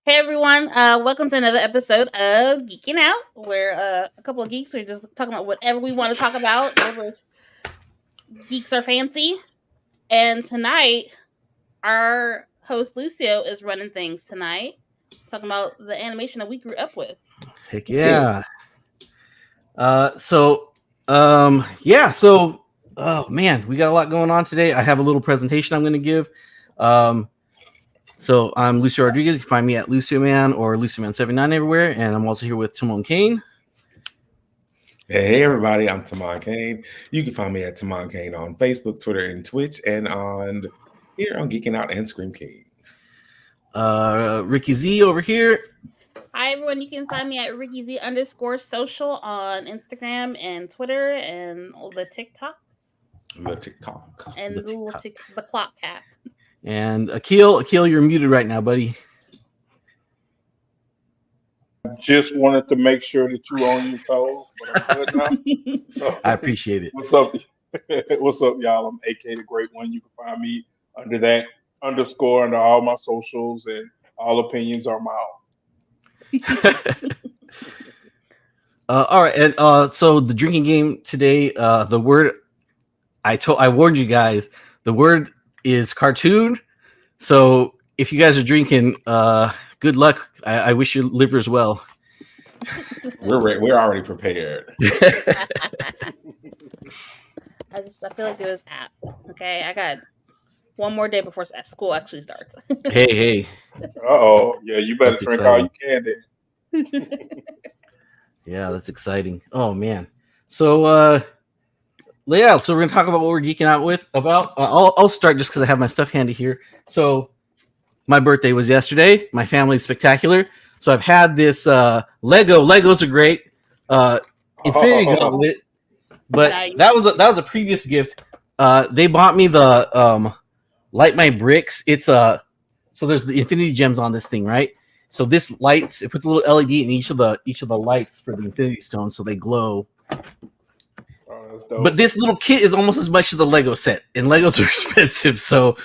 Hey everyone, welcome to another episode of Geeking Out, where a couple of geeks are just talking about whatever we want to talk about, whatever geeks are fancy. And tonight, our host Lucio is running things tonight, talking about the animation that we grew up with. Heck yeah. So oh man, we got a lot going on today. I have a little presentation I'm going to give. So I'm Lucio Rodriguez. You can find me at Lucio Man or LucioMan79 everywhere, and I'm also here with Timon Kane. Hey everybody, I'm Timon Kane. You can find me at Timon Kane on Facebook, Twitter, and Twitch, and on here on Geeking Out and Scream Kings. Ricky Z over here. Hi everyone, you can find me at RickyZ_social on Instagram and Twitter and the TikTok. The TikTok. And the clock app. And Akil, you're muted right now, buddy. Just wanted to make sure that you on your toes, but I'm good now. So, I appreciate it. What's up? What's up, y'all? I'm AK the Great One. You can find me under that underscore under all my socials, and all opinions are my own. All right, and so the drinking game today, the word I warned you guys, the word is cartoon. So if you guys are drinking, good luck. I wish your livers well. We're already prepared. I feel like it was apt. Okay, I got one more day before school actually starts. Hey. Yeah, you better That's drink exciting. all you can then. Yeah, that's exciting. Oh man. So so we're gonna talk about what we're geeking out about. I'll start just because I have my stuff handy here. So my birthday was yesterday. My family's spectacular. So I've had this Legos are great. Infinity Gauntlet, but Nice. that was a previous gift. They bought me the Light My Bricks. It's so there's the Infinity Gems on this thing, right? So this lights, it puts a little LED in each of the lights for the Infinity Stones, so they glow. Oh, that's dope. But this little kit is almost as much as the Lego set, and Legos are expensive, so.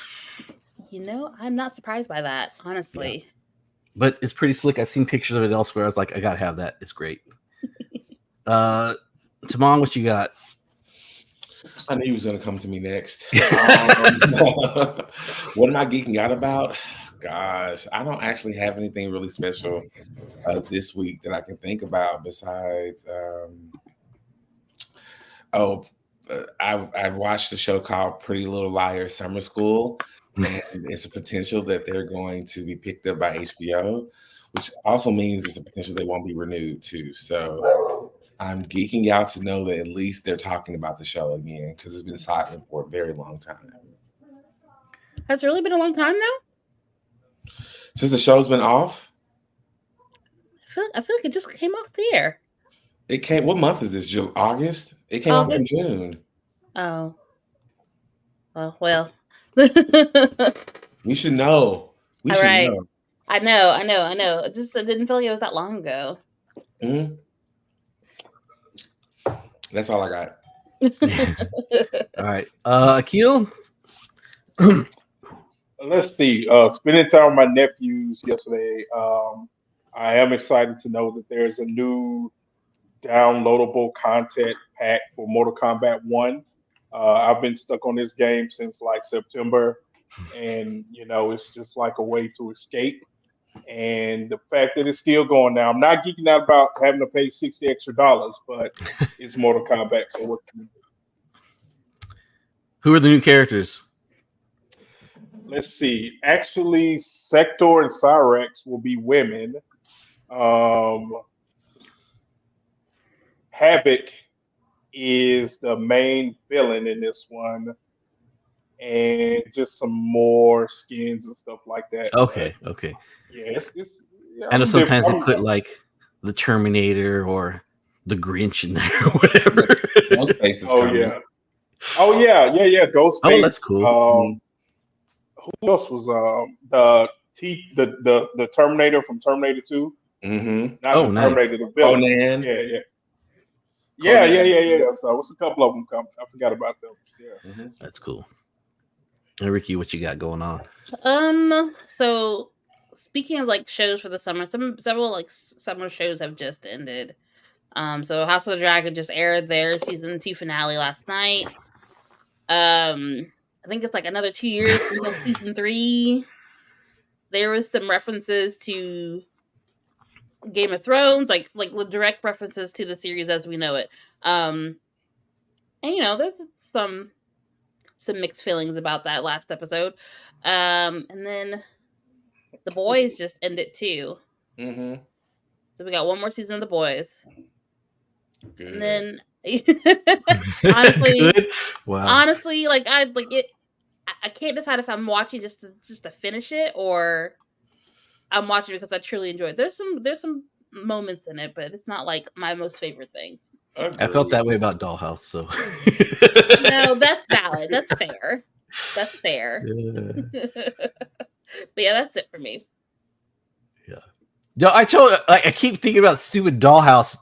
I'm not surprised by that, honestly. Yeah. But it's pretty slick. I've seen pictures of it elsewhere. I was like, I gotta have that. It's great. Timon, what you got? I knew he was going to come to me next. What am I geeking out about? Gosh, I don't actually have anything really special this week that I can think about besides. I've watched a show called Pretty Little Liars Summer School, and it's a potential that they're going to be picked up by HBO, which also means it's a potential they won't be renewed too. So I'm geeking out to know that at least they're talking about the show again because it's been silent for a very long time. Has it really been a long time now? Since the show's been off? I feel like it just came off the air. It came. What month is this? August? It came off in June. Oh. Well. We should know. We should know. I know. I didn't feel like it was that long ago. Mm-hmm. That's all I got. All right. Akil? Let's see. Spending time with my nephews yesterday. I am excited to know that there's a new downloadable content pack for Mortal Kombat 1. I've been stuck on this game since like September, and it's just like a way to escape. And the fact that it's still going now, I'm not geeking out about having to pay $60 extra, but it's Mortal Kombat. So what can you do? Who are the new characters? Let's see. Actually, Sector and Cyrex will be women. Havoc is the main villain in this one. and just some more skins and stuff like that. Okay. Yeah, it's yeah, I know I'm different. sometimes they put like the Terminator or the Grinch in there or whatever. Ghostface is Oh coming. yeah. Oh yeah. Oh, that's Ghostface. cool. Who else was the Terminator from Terminator 2? Mm-hmm. Not Oh, the nice. Terminator, the villain. Conan. Yeah. So what's a couple of them coming? I forgot about them. Yeah. Mm-hmm. That's cool. And Ricky, what you got going on? So speaking of like shows for the summer, several like summer shows have just ended. So House of the Dragon just aired their season 2 finale last night. I think it's like another 2 years until season 3. There was some references to Game of Thrones, like direct references to the series as we know it. And there's some mixed feelings about that last episode. And then The Boys just ended too. Mm-hmm. So we got one more season of The Boys. Good. And then honestly, Good? Wow. honestly, like I like it. I can't decide if I'm watching just to finish it or I'm watching because I truly enjoy it. There's some moments in it, but it's not like my most favorite thing. I felt that way about Dollhouse, so No, that's valid. That's fair. That's fair. But yeah, that's it for me. No, I keep thinking about stupid Dollhouse,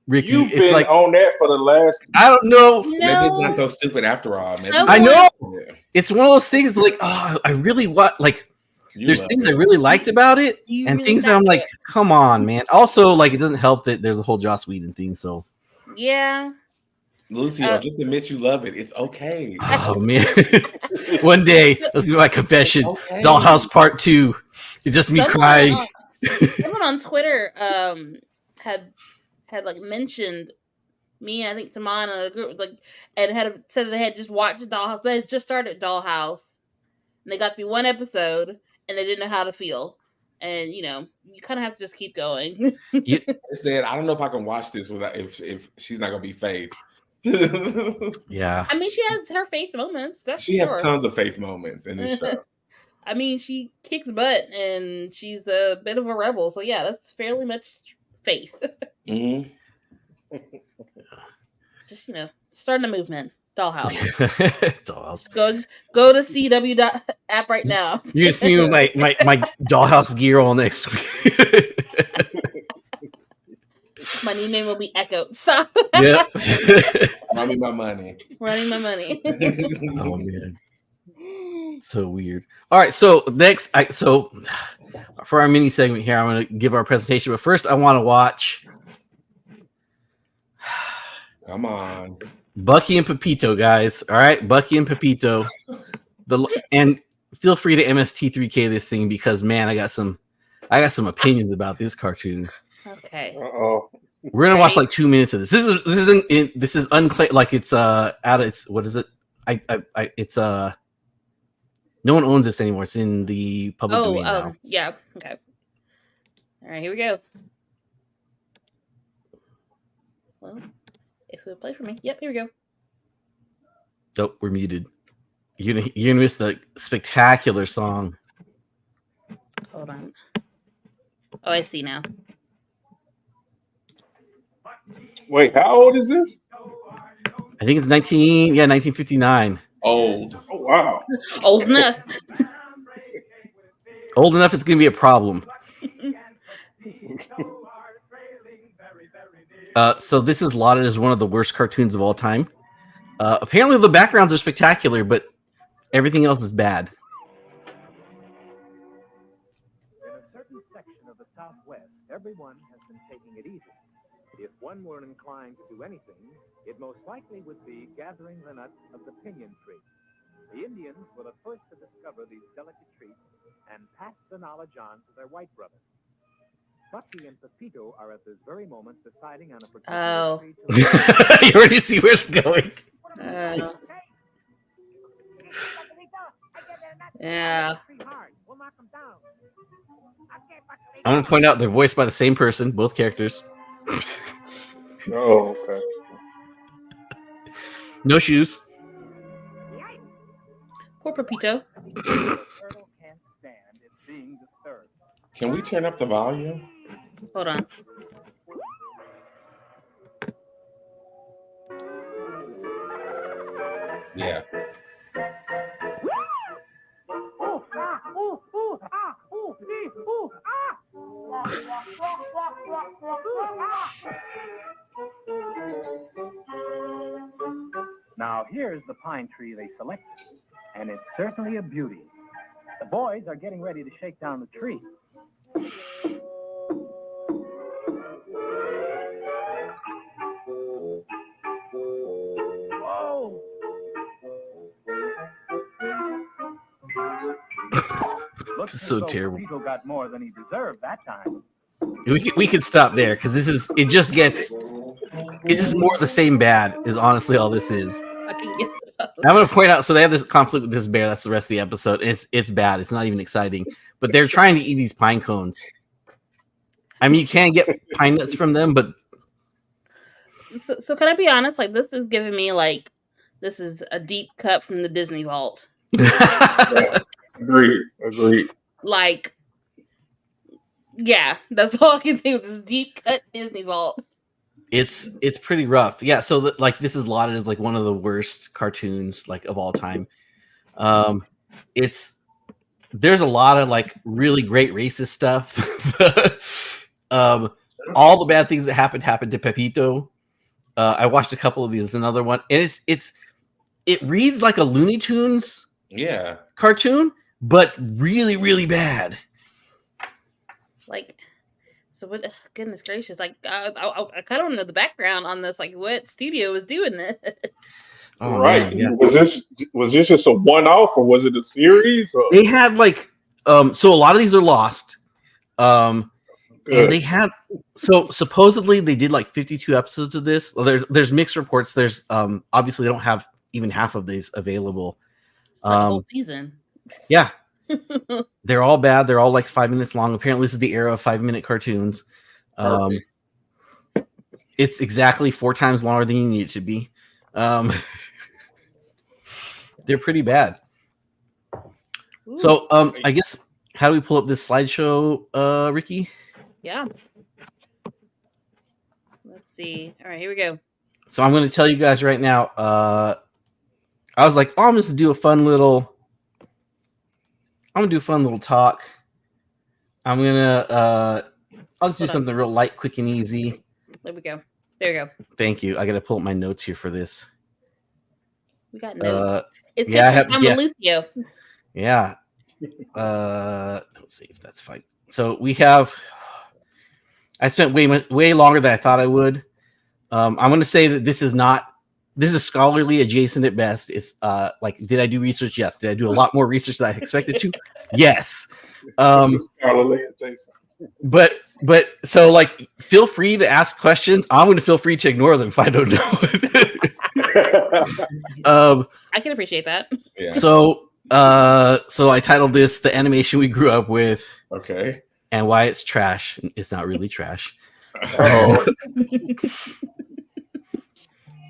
Ricky. You've It's been like on that for the last. I don't know. Maybe it's No, not so stupid after all. Maybe Someone- I know Yeah. it's one of those things like, oh, I really want like You there's love things it. I really liked about it You and really things that I'm liked like, come on, man. Also, like it doesn't help that there's a whole Joss Whedon thing, so yeah. Lucio, just admit you love it. It's okay. oh man. One day, let's do my confession. Okay. Dollhouse Part 2. It's just me crying. Someone on Twitter had like mentioned me and I think Tamana and a group like and had said they had just watched Dollhouse. They had just started Dollhouse and they got through one episode and they didn't know how to feel. And you kind of have to just keep going. I said, I don't know if I can watch this without if she's not gonna be Faith. Yeah. I mean, she has her faith moments. That's She sure. has tons of Faith moments in this show. I mean, she kicks butt and she's a bit of a rebel. So yeah, that's fairly much faith. Mm-hmm. Just starting a movement. Dollhouse. Dollhouse. Go to CW app right now. You can see me with my Dollhouse gear all next week. My new name will be Echo. So Yep. Run me my money. running my money. Oh man. So weird. All right, so next, so for our mini segment here, I'm going to give our presentation, but first, I want to watch. Come on, Bucky and Pepito, guys. All right, Bucky and Pepito. And feel free to MST3K this thing because man, I got some opinions about this cartoon. Okay. Uh-oh. We're gonna watch like 2 minutes of this. This is unclaimed. Like it's out of its what is it? It's no one owns this anymore. It's in the public domain now. Yeah. Okay. All right, here we go. Well, if it would play for me. Yep, here we go. Oh, we're muted. You're gonna miss the spectacular song. Hold on. Oh, I see now. Wait, how old is this? I think it's 1959. old. Oh wow. Old enough. Old enough, it's gonna be a problem. So this is lauded as one of the worst cartoons of all time. Apparently, the backgrounds are spectacular, but everything else is bad. In a certain section of the Southwest, everyone has been taking it easy. If one were inclined to do anything, it most likely would be gathering the nuts of the pinyon tree. The Indians were the first to discover these delicate trees and pass the knowledge on to their white brothers. Bucky and Pepito are at this very moment deciding on a particular tree to You already see where it's going. Yeah. I'm gonna point out they're voiced by the same person, both characters. Oh, okay. No shoes. Poor Pepito. The turtle can't stand it being disturbed. Can we turn up the volume? Hold on. Yeah. Ooh, ah, ooh, ooh, ah, ooh, ee, ooh, ah. Now here's the pine tree they selected, and it's certainly a beauty. The boys are getting ready to shake down the tree. Whoa! Looks This is as so though terrible. Pepito got more than he deserved that time. We could stop there because it's just more of the same bad is honestly all this is. I can get I'm going to point out, so they have this conflict with this bear. That's the rest of the episode. It's bad. It's not even exciting. But they're trying to eat these pine cones. I mean, you can get pine nuts from them, but So can I be honest? Like, this is giving me like this is a deep cut from the Disney vault. Agreed. Like, yeah, that's all I can think of. This deep cut Disney vault. it's pretty rough. Yeah, so this is lauded as like one of the worst cartoons like of all time. There's a lot of like really great racist stuff. All the bad things that happened to Pepito. I watched a couple of these. Another one, and it reads like a Looney Tunes cartoon, but really really bad. Like, so what? Goodness gracious! Like, I kind of want to know the background on this. Like, what studio is doing this? Oh, Right. man, yeah. Was this just a one-off, or was it a series? Or? They had like so a lot of these are lost. And they had so supposedly they did like 52 episodes of this. Well, there's mixed reports. There's obviously they don't have even half of these available. It's like a whole season. Yeah. They're all bad. They're all like 5 minutes long. Apparently, this is the era of 5-minute cartoons. It's exactly 4 times longer than you need it to be. They're pretty bad. Ooh. So, I guess how do we pull up this slideshow, Ricky? Yeah. Let's see. All right, here we go. So I'm going to tell you guys right now. I was like, oh, I'm just gonna do a fun little talk. I'm gonna I'll just do something real light, quick, and easy. There we go. There you go. Thank you. I gotta pull up my notes here for this. We got notes. It's Lucio. Yeah. Let's see if that's fine. So we have. I spent way longer than I thought I would. I'm going to say that this is scholarly adjacent at best. It's like, did I do research? Yes. Did I do a lot more research than I expected to? Yes. Scholarly adjacent. But so like, feel free to ask questions. I'm going to feel free to ignore them if I don't know. I can appreciate that. Yeah. So I titled this "The Animation We Grew Up With." Okay. And why it's trash. It's not really trash. Oh.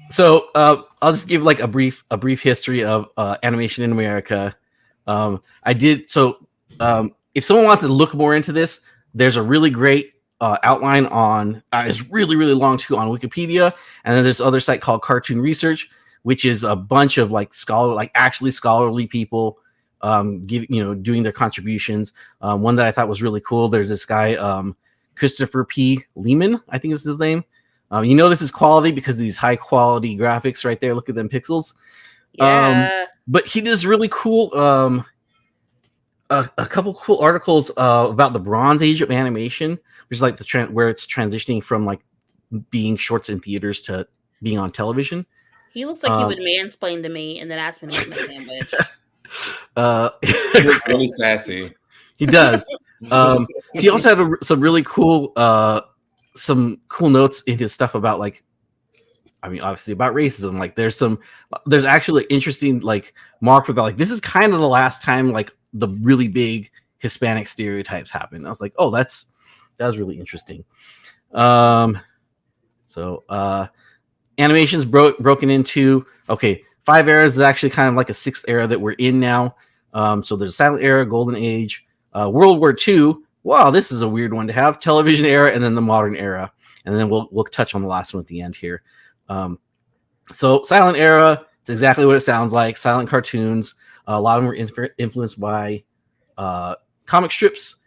So I'll just give like a brief history of animation in America. If someone wants to look more into this, there's a really great outline on it's really really long too on Wikipedia, and then there's other site called Cartoon Research, which is a bunch of like actually scholarly people doing their contributions. One that I thought was really cool. There's this guy Christopher P. Lehman, I think is his name. This is quality because of these high quality graphics right there. Look at them pixels. Yeah. But he does really cool a couple cool articles about the Bronze Age of animation, which is like where it's transitioning from like being shorts in theaters to being on television. He looks like he would mansplain to me and then ask me to make my sandwich. He's really sassy. He does. He also had some really cool notes into stuff about obviously about racism. Like there's actually interesting like mark with like this is kind of the last time like the really big Hispanic stereotypes happened. I was like, oh, that was really interesting. So animation's broken into 5 eras is actually kind of like a 6th era that we're in now. So there's Silent Era, Golden Age, World War II. Wow, this is a weird one to have. Television era, and then the modern era, and then we'll touch on the last one at the end here. So Silent Era, it's exactly what it sounds like. Silent cartoons. A lot of them were influenced by comic strips.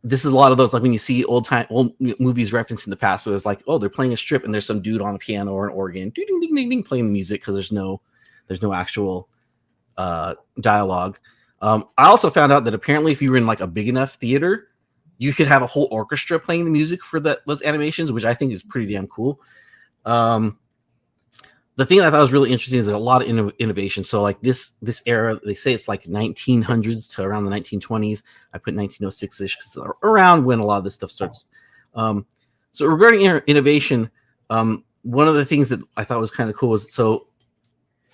This is a lot of those, like when you see old movies referenced in the past, where it's like, oh, they're playing a strip and there's some dude on a piano or an organ, ding, ding, ding, ding, playing the music because there's no actual dialogue. I also found out that apparently if you were in like a big enough theater, you could have a whole orchestra playing the music for those animations, which I think is pretty damn cool. The thing I thought was really interesting is a lot of innovation. So like this era, they say it's like 1900s to around the 1920s. I put 1906-ish because around when a lot of this stuff starts. So regarding innovation, one of the things that I thought was kind of cool is, so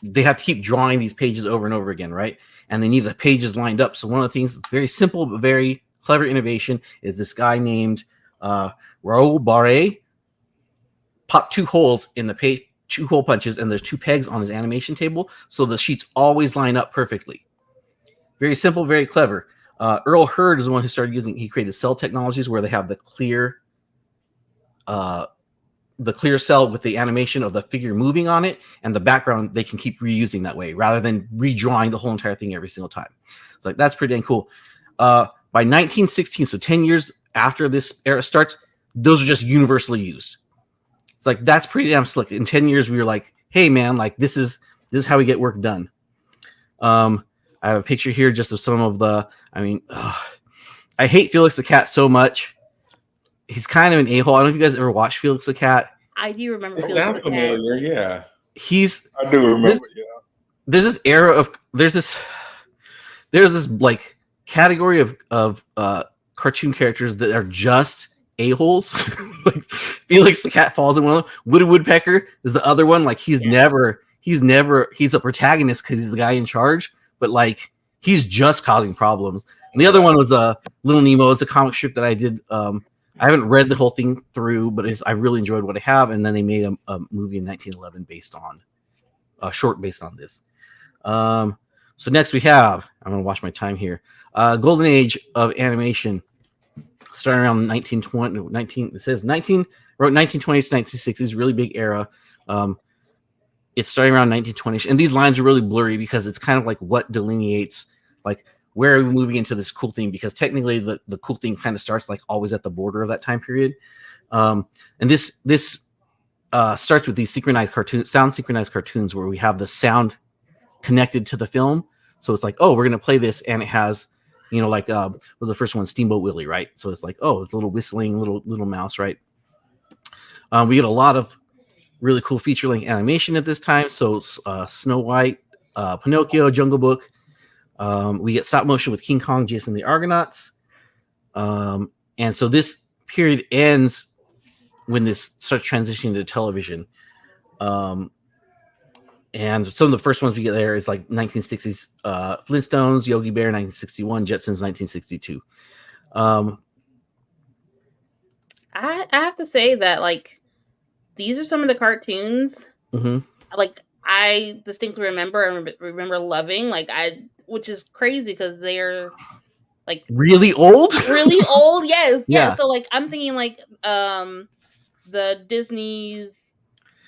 they have to keep drawing these pages over and over again, right? And they need the pages lined up. So one of the things that's very simple but very clever innovation is this guy named Raoul Barre popped 2 holes in the page, 2 hole punches, and there's 2 pegs on his animation table, so the sheets always line up perfectly. Very simple, very clever. Earl Hurd is the one who started he created cell technologies where they have the clear cell with the animation of the figure moving on it, and the background they can keep reusing that way rather than redrawing the whole entire thing every single time. It's like, that's pretty dang cool. By 1916, so 10 years after this era starts, those are just universally used. It's like, that's pretty damn slick. In 10 years, we were like, hey man, like this is how we get work done. I have a picture here just of some of the, I hate Felix the Cat so much. He's kind of an a-hole. I don't know if you guys ever watched Felix the Cat. I do remember. It sounds familiar, yeah. I do remember, There's this era of there's this like category of cartoon characters that are just a-holes. Like Felix the Cat falls in one of them. Woody Woodpecker is the other one. Like he's a protagonist because he's the guy in charge, but like he's just causing problems. And the other one was Little Nemo. It's a comic strip that I did. I haven't read the whole thing through, but I really enjoyed what I have. And then they made a movie in 1911 based on a short based on this. So next we have, I'm going to watch my time here. Golden Age of animation, starting around 1920. It says 1920s to 1960s, really big era. It's starting around 1920s, and these lines are really blurry because it's kind of like what delineates like where are we moving into this cool thing, because technically the cool thing kind of starts like always at the border of that time period. And this starts with these sound synchronized cartoons where we have the sound connected to the film. So it's like, oh, we're going to play this, and it has, like was the first one, Steamboat Willie, right? So it's like, oh, it's a little whistling little mouse, right? We get a lot of really cool feature-length animation at this time. So Snow White, Pinocchio, Jungle Book. We get stop motion with King Kong, Jason and the Argonauts. And so this period ends when this starts transitioning to television. And some of the first ones we get there is like 1960s Flintstones, Yogi Bear, 1961, Jetsons, 1962. I have to say that like these are some of the cartoons like I distinctly remember loving, which is crazy because they're like really old. Yeah. So like I'm thinking like the Disney's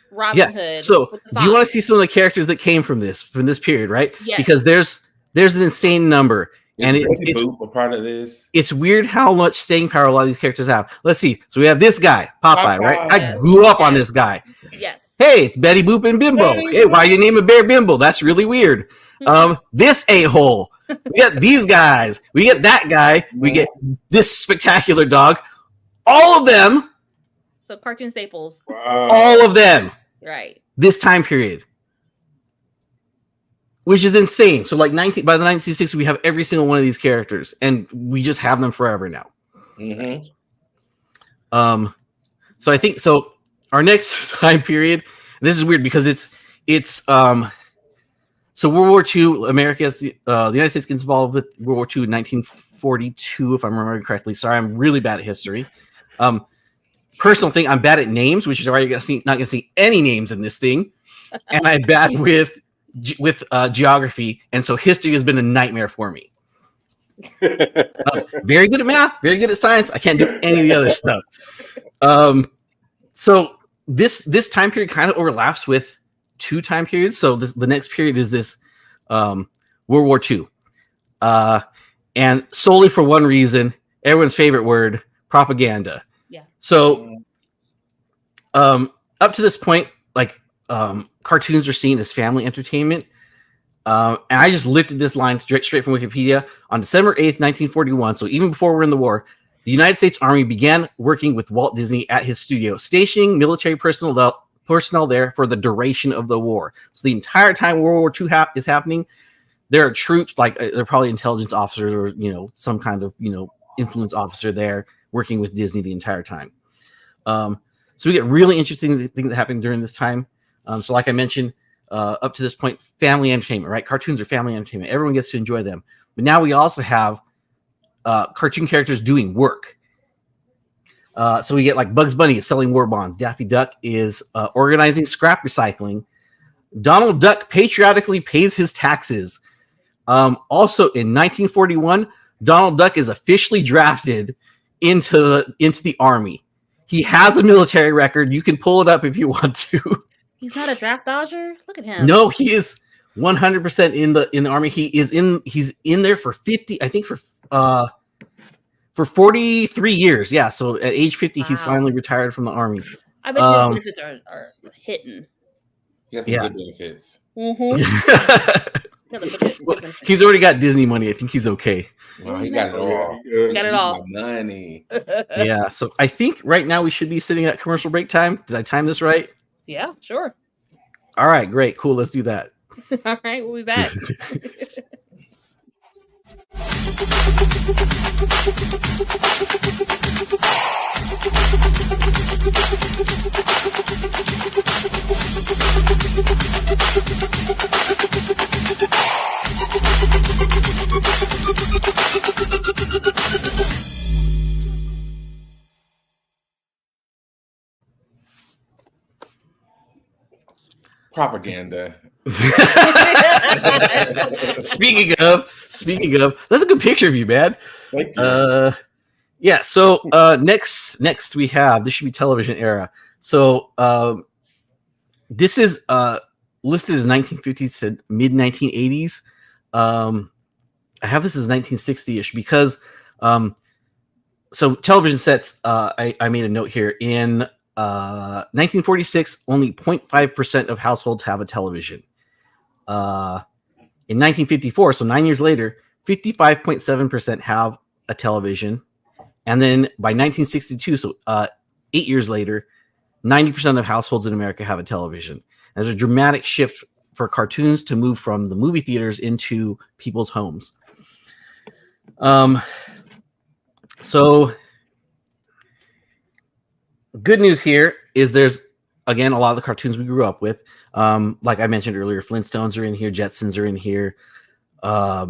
Robin Hood. So do you want to see some of the characters that came from this period, right? Yes. Because there's an insane number. And it's a part of this. It's weird how much staying power a lot of these characters have. Let's see. So we have this guy, Popeye, right? I grew up on this guy. Yes. Hey, it's Betty Boop and Bimbo. Hey, why you name a bear Bimbo? That's really weird. This a-hole. We get these guys. We get that guy. We get this spectacular dog. All of them. So cartoon staples. Wow. All of them. Right. This time period. Which is insane. So like by the 1960s, we have every single one of these characters, and we just have them forever now. Mm-hmm. So I think our next time period, this is weird because it's so World War II, America, the United States gets involved with World War II in 1942, if I'm remembering correctly. Sorry, I'm really bad at history. Personal thing, I'm bad at names, which is why you're not gonna see any names in this thing. and I'm bad with geography, and so history has been a nightmare for me. Very good at math, very good at science. I can't do any of the other stuff. So this time period kind of overlaps with two time periods. So the next period is this World War II, and solely for one reason, everyone's favorite word, propaganda. Yeah. So up to this point, like cartoons are seen as family entertainment. And I just lifted this line straight from Wikipedia. On December 8th, 1941, so even before we're in the war, the United States Army began working with Walt Disney at his studio, stationing military personnel there for the duration of the war. So the entire time World War II is happening, there are troops, like they're probably intelligence officers or, some kind of, influence officer there working with Disney the entire time. So we get really interesting things that happen during this time. So like I mentioned, up to this point, family entertainment, right? Cartoons are family entertainment. Everyone gets to enjoy them. But now we also have cartoon characters doing work. So we get like Bugs Bunny is selling war bonds. Daffy Duck is organizing scrap recycling. Donald Duck patriotically pays his taxes. Also in 1941, Donald Duck is officially drafted into the army. He has a military record. You can pull it up if you want to. He's not a draft dodger. Look at him. No, he is 100% in the army. He's in there for 50. I think for 43 years. Yeah. So at age 50, he's finally retired from the army. I bet his benefits are hitting. He has some good benefits. Well, he's already got Disney money. I think he's okay. Well, he got it all. He got it all. Money. Yeah. So I think right now we should be sitting at commercial break time. Did I time this right? Yeah, sure. All right, great. Cool. Let's do that. All right, we'll be back. Propaganda. Speaking of, that's a good picture of you, man. Thank you. Yeah. So next we have, this should be television era. So this is listed as 1950s to mid 1980s. I have this as 1960ish because so television sets. I made a note here in 1946. Only 0.5% of households have a television. In 1954, so 9 years later, 55.7% have a television. And then by 1962, so 8 years later, 90% of households in America have a television. There's a dramatic shift for cartoons to move from the movie theaters into people's homes. So good news here is there's, again, a lot of the cartoons we grew up with. Like I mentioned earlier, Flintstones are in here, Jetsons are in here. A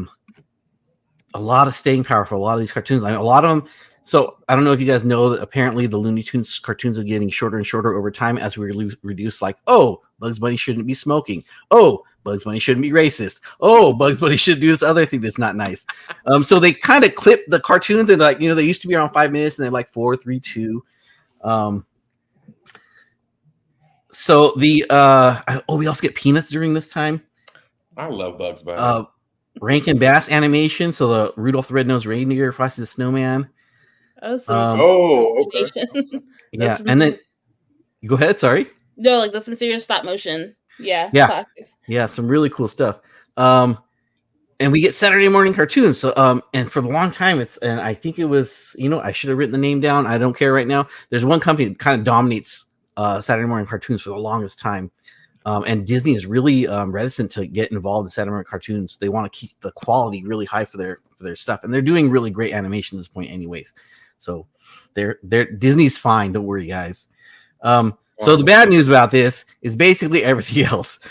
lot of staying power for a lot of these cartoons. I mean, a lot of them. So I don't know if you guys know that apparently the Looney Tunes cartoons are getting shorter and shorter over time as we reduce, like, oh, Bugs Bunny shouldn't be smoking. Oh, Bugs Bunny shouldn't be racist. Oh, Bugs Bunny should do this other thing that's not nice. So they kind of clip the cartoons and, like, they used to be around 5 minutes and they're like 4, 3, 2. So we also get Peanuts during this time. I love Bugs Bunny. Rankin Bass animation. So the Rudolph the Red-Nosed Reindeer, Frosty the Snowman. Okay. Yeah, and then go ahead. Sorry. No, like some serious stop motion. Yeah. Classics. Yeah, some really cool stuff. And we get Saturday morning cartoons. So and for the long time, and I think it was, I should have written the name down. I don't care right now. There's one company that kind of dominates Saturday morning cartoons for the longest time. And Disney is really reticent to get involved in Saturday morning cartoons. They want to keep the quality really high for their stuff, and they're doing really great animation at this point, anyways. So they're Disney's fine. Don't worry, guys. So the bad news about this is basically everything else.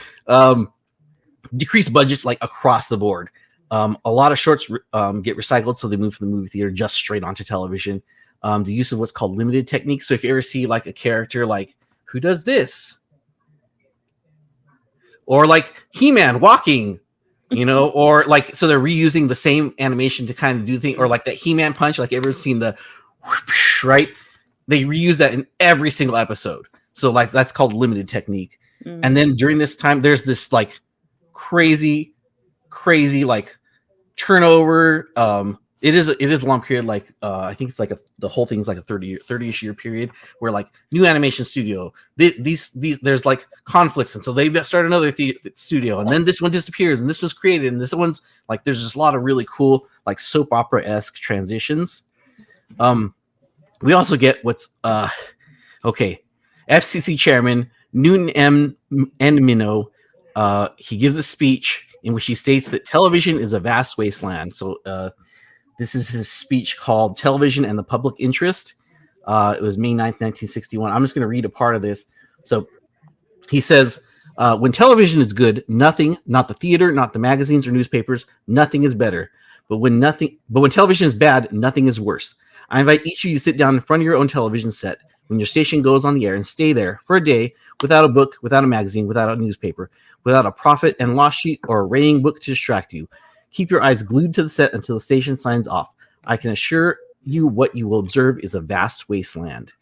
Decreased budgets, like, across the board. A lot of shorts get recycled, so they move from the movie theater just straight onto television. The use of what's called limited techniques. So if you ever see, like, a character like, who does this? or like He-Man walking, or like, so they're reusing the same animation to kind of do things, or like that He-Man punch, like everyone's seen the whoosh, right? They reuse that in every single episode. So like that's called limited technique. And then during this time, there's this like crazy like turnover. It is a long period. Like I think it's like the whole thing's like a 30-ish year period where like new animation studio. These there's like conflicts, and so they start another studio, and then this one disappears, and this was created, and this one's like there's just a lot of really cool like soap opera-esque transitions. We also get what's FCC chairman Newton M. Minow. He gives a speech in which he states that television is a vast wasteland. So this is his speech called Television and the Public Interest. It was May 9th, 1961. I'm just going to read a part of this. So he says, when television is good, nothing, not the theater, not the magazines or newspapers, nothing is better. But when television is bad, nothing is worse. I invite each of you to sit down in front of your own television set when your station goes on the air and stay there for a day without a book, without a magazine, without a newspaper, without a profit and loss sheet or a rating book to distract you. Keep your eyes glued to the set until the station signs off. I can assure you what you will observe is a vast wasteland.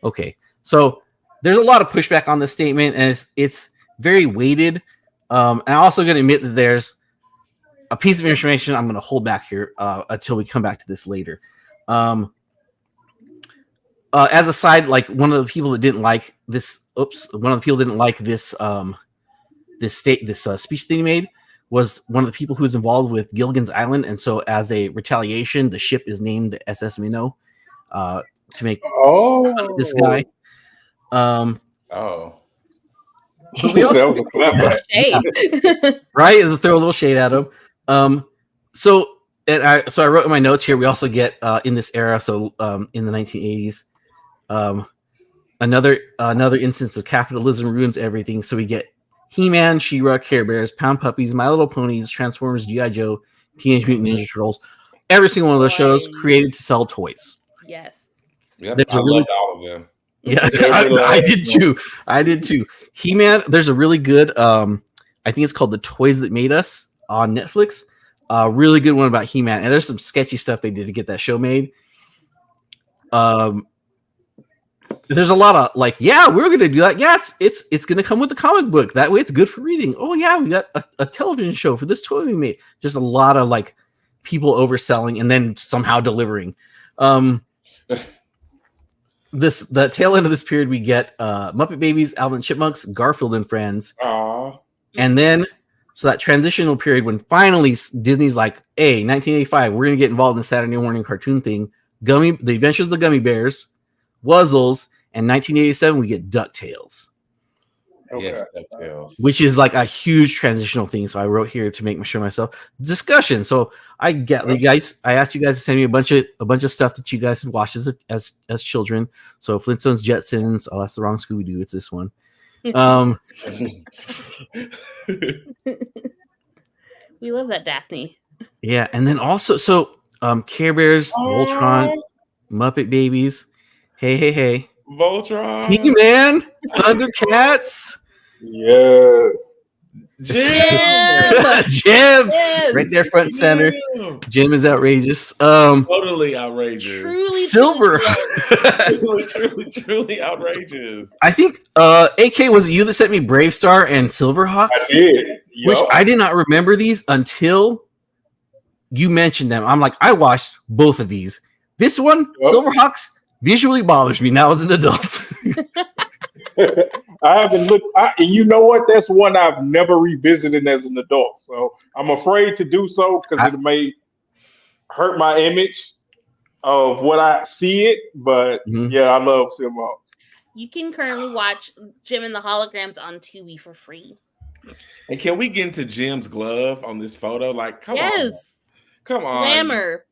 Okay, so there's a lot of pushback on this statement, and it's very weighted. And I'm also going to admit that there's a piece of information I'm going to hold back here until we come back to this later. As a side, like one of the people that didn't like this, this speech that he made was one of the people who was involved with Gilligan's Island, and so as a retaliation, the ship is named the SS Minnow to make fun of this guy. Oh, but we also, that was a clever Shade. right? Is to throw a little shade at him. So I wrote in my notes here. We also get in this era, so in the 1980s, another instance of capitalism ruins everything. So we get He-Man, She-Ra, Care Bears, Pound Puppies, My Little Ponies, Transformers, G.I. Joe, Teenage Mutant Ninja Turtles. Every single one of those shows created to sell toys. Yes. Yep, I loved all of them. Yeah, I did too. He-Man, there's a really good, I think it's called The Toys That Made Us on Netflix. Really good one about He-Man. And there's some sketchy stuff they did to get that show made. There's a lot of like, yeah, we're going to do that. Yeah, it's going to come with the comic book. That way it's good for reading. Oh, yeah, we got a television show for this toy we made. Just a lot of like people overselling and then somehow delivering. The tail end of this period, we get Muppet Babies, Alvin and Chipmunks, Garfield and Friends. Aww. And then, so that transitional period when finally Disney's like, hey, 1985, we're going to get involved in the Saturday morning cartoon thing. The Adventures of the Gummy Bears, Wuzzles, and 1987, we get DuckTales. Okay. Yes, DuckTales. Which is like a huge transitional thing. So I wrote here to make sure myself discussion. So I get you guys. I asked you guys to send me a bunch of stuff that you guys had watched as children. So Flintstones, Jetsons. Oh, that's the wrong Scooby Doo. It's this one. We love that Daphne. Yeah, and then also Care Bears, Voltron, Muppet Babies. Hey. Voltron. He-Man, Thundercats. Yeah. Jim. Right there, front and center. Jim is outrageous. Totally outrageous. Truly, Silver. truly outrageous. I think AK, was it you that sent me Brave Star and Silverhawks? I did. Which I did not remember these until you mentioned them. I'm like, I watched both of these. This one, Silverhawks, visually bothers me now as an adult. I haven't looked. You know what? That's one I've never revisited as an adult. So I'm afraid to do so because it may hurt my image of what I see it. But yeah, I love Silverhawks. You can currently watch Jim and the Holograms on Tubi for free. And can we get into Jim's glove on this photo? Like, come on. Glamour.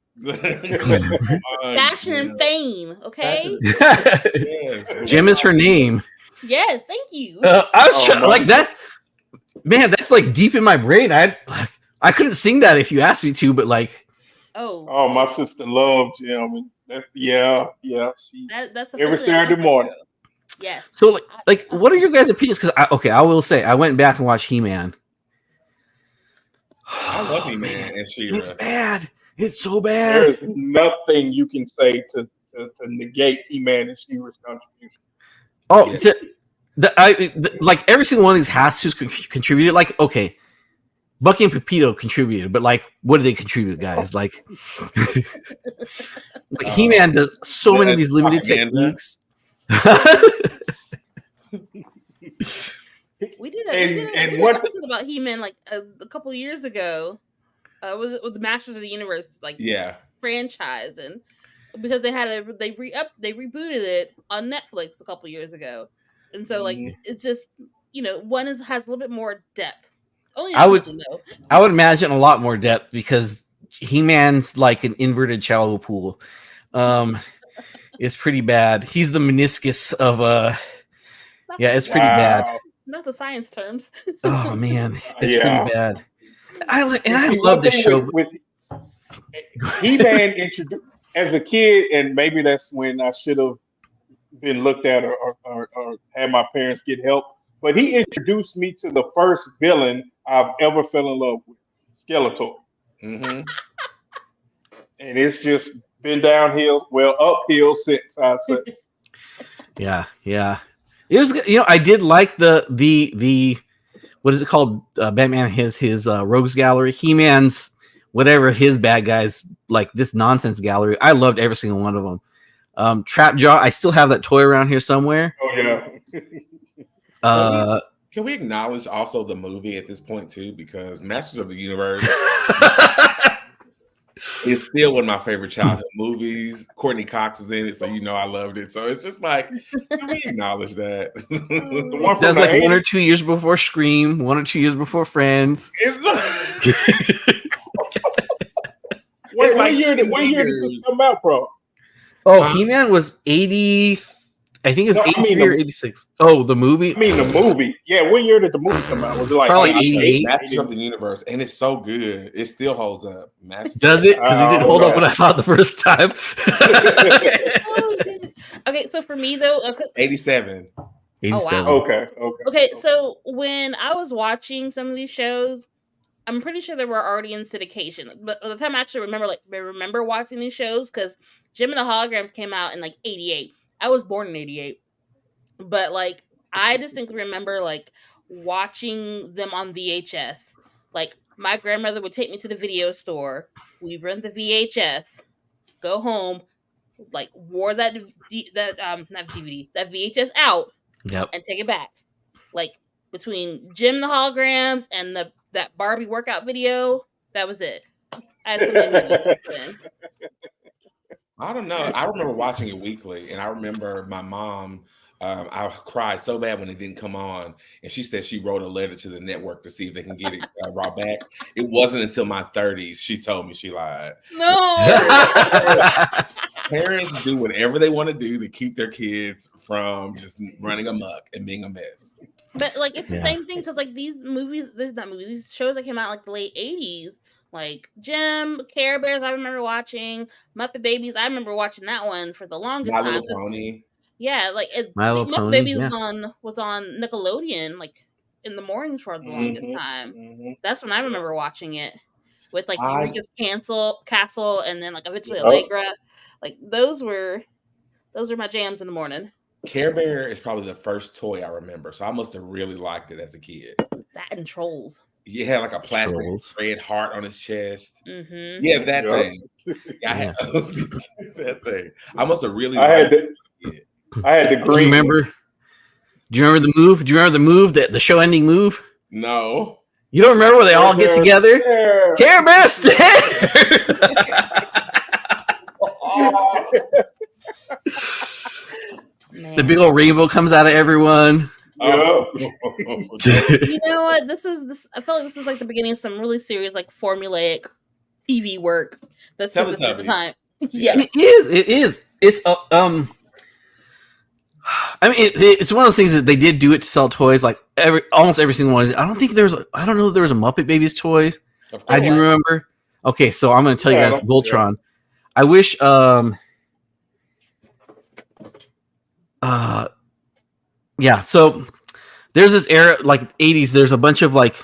Fashion and fame. Okay. Yes. Jim is her name. Yes, thank you. I was trying, like that's like deep in my brain. I couldn't sing that if you asked me to, but like, oh, my sister loved Jim. And that's that's every Saturday morning. Yes. So what are your guys' opinions? Because I will say I went back and watched He-Man. I love He-Man and She-Ra. It's bad. It's so There bad. is nothing you can say to negate He-Man and She-Ra's contribution. Oh, Yeah. like every single one of these has to contribute. Like, okay, Bucky and Pepito contributed, but like, what did they contribute, guys? Like, He-Man does so many of these limited propaganda. techniques. We did And an what episode about He-Man like a couple years ago. Was it with the Masters of the Universe Yeah. franchise, and because they rebooted it on Netflix a couple years ago, and so it's just one has a little bit more depth. Only I would though. I would imagine a lot more depth because He-Man's like an inverted shallow pool. It's pretty bad. He's the meniscus of yeah, it's pretty bad. Not the science terms. Oh man, it's Yeah. pretty bad. I See, love one this thing show. with He-Man introduced as a kid, and maybe that's when I should have been looked at or had my parents get help. But he introduced me to the first villain I've ever fell in love with, Skeletor. Mm-hmm. And it's just been downhill, uphill since, I'd say. Yeah. It was, I did like the what is it called? Batman his Rogues Gallery. He-Man's whatever his bad guys, like this nonsense gallery. I loved every single one of them. Trap Jaw. I still have that toy around here somewhere. Oh yeah. Can we acknowledge also the movie at this point too? Because Masters of the Universe is still one of my favorite childhood movies. Courtney Cox is in it, so I loved it. So it's just like, can we acknowledge that? That's like 1 or 2 years before Scream, 1 or 2 years before Friends. What year did this come out, bro? Oh, He-Man was 80. I think it's 83 or 86. Oh, the movie? I mean, the movie. Yeah, what year did the movie come out? Was it like probably 88? Masters of the Universe, and it's so good. It still holds up. Does it? Because it didn't hold up when I saw it the first time. Okay, so for me though, 87. 87. Oh, wow. Okay. So when I was watching some of these shows, I'm pretty sure they were already in syndication. But by the time I actually remember watching these shows, because Jim and the Holograms came out in like 88. I was born in 88. But like I distinctly remember like watching them on VHS. Like my grandmother would take me to the video store. We rent the VHS, go home, like wore that not DVD, that VHS out, and take it back. Like between Jim and the Holograms and that Barbie workout video, that was it. I had so many movies back then. I don't know. I remember watching it weekly, and I remember my mom. I cried so bad when it didn't come on, and she said she wrote a letter to the network to see if they can get it brought back. It wasn't until my 30s she told me she lied. No. Parents do whatever they want to do to keep their kids from just running amok and being a mess. But like it's the same thing because like these shows that came out like the late 80s, like Jim, Care Bears, I remember watching Muppet Babies. I remember watching that one for the longest time. My Little Pony. Yeah, like Muppet Babies was on Nickelodeon, like in the mornings for the longest time. Mm-hmm. That's when I remember watching it with like Eureka's Castle, and then like eventually Allegra. Like those were my jams in the morning. Care Bear is probably the first toy I remember, so I must have really liked it as a kid. That and Trolls. You had like a plastic red heart on his chest. Mm-hmm. Yeah, that thing. I had that thing. I must have really. I had the green. Do you remember the move? Do you remember the move, the show-ending move? No. You don't remember where they all get together? Care Bear stare. The big old rainbow comes out of everyone. Oh. You know what? I feel like this is like the beginning of some really serious, like formulaic TV work. That's at the time. Yes, it is. It's I mean, it's one of those things that they did do it to sell toys. Like almost every single one. I don't know that there was a Muppet Babies toy. I do remember. Okay, so I'm going to tell you guys, Voltron. I wish Yeah, so there's this era, like 80s. There's a bunch of like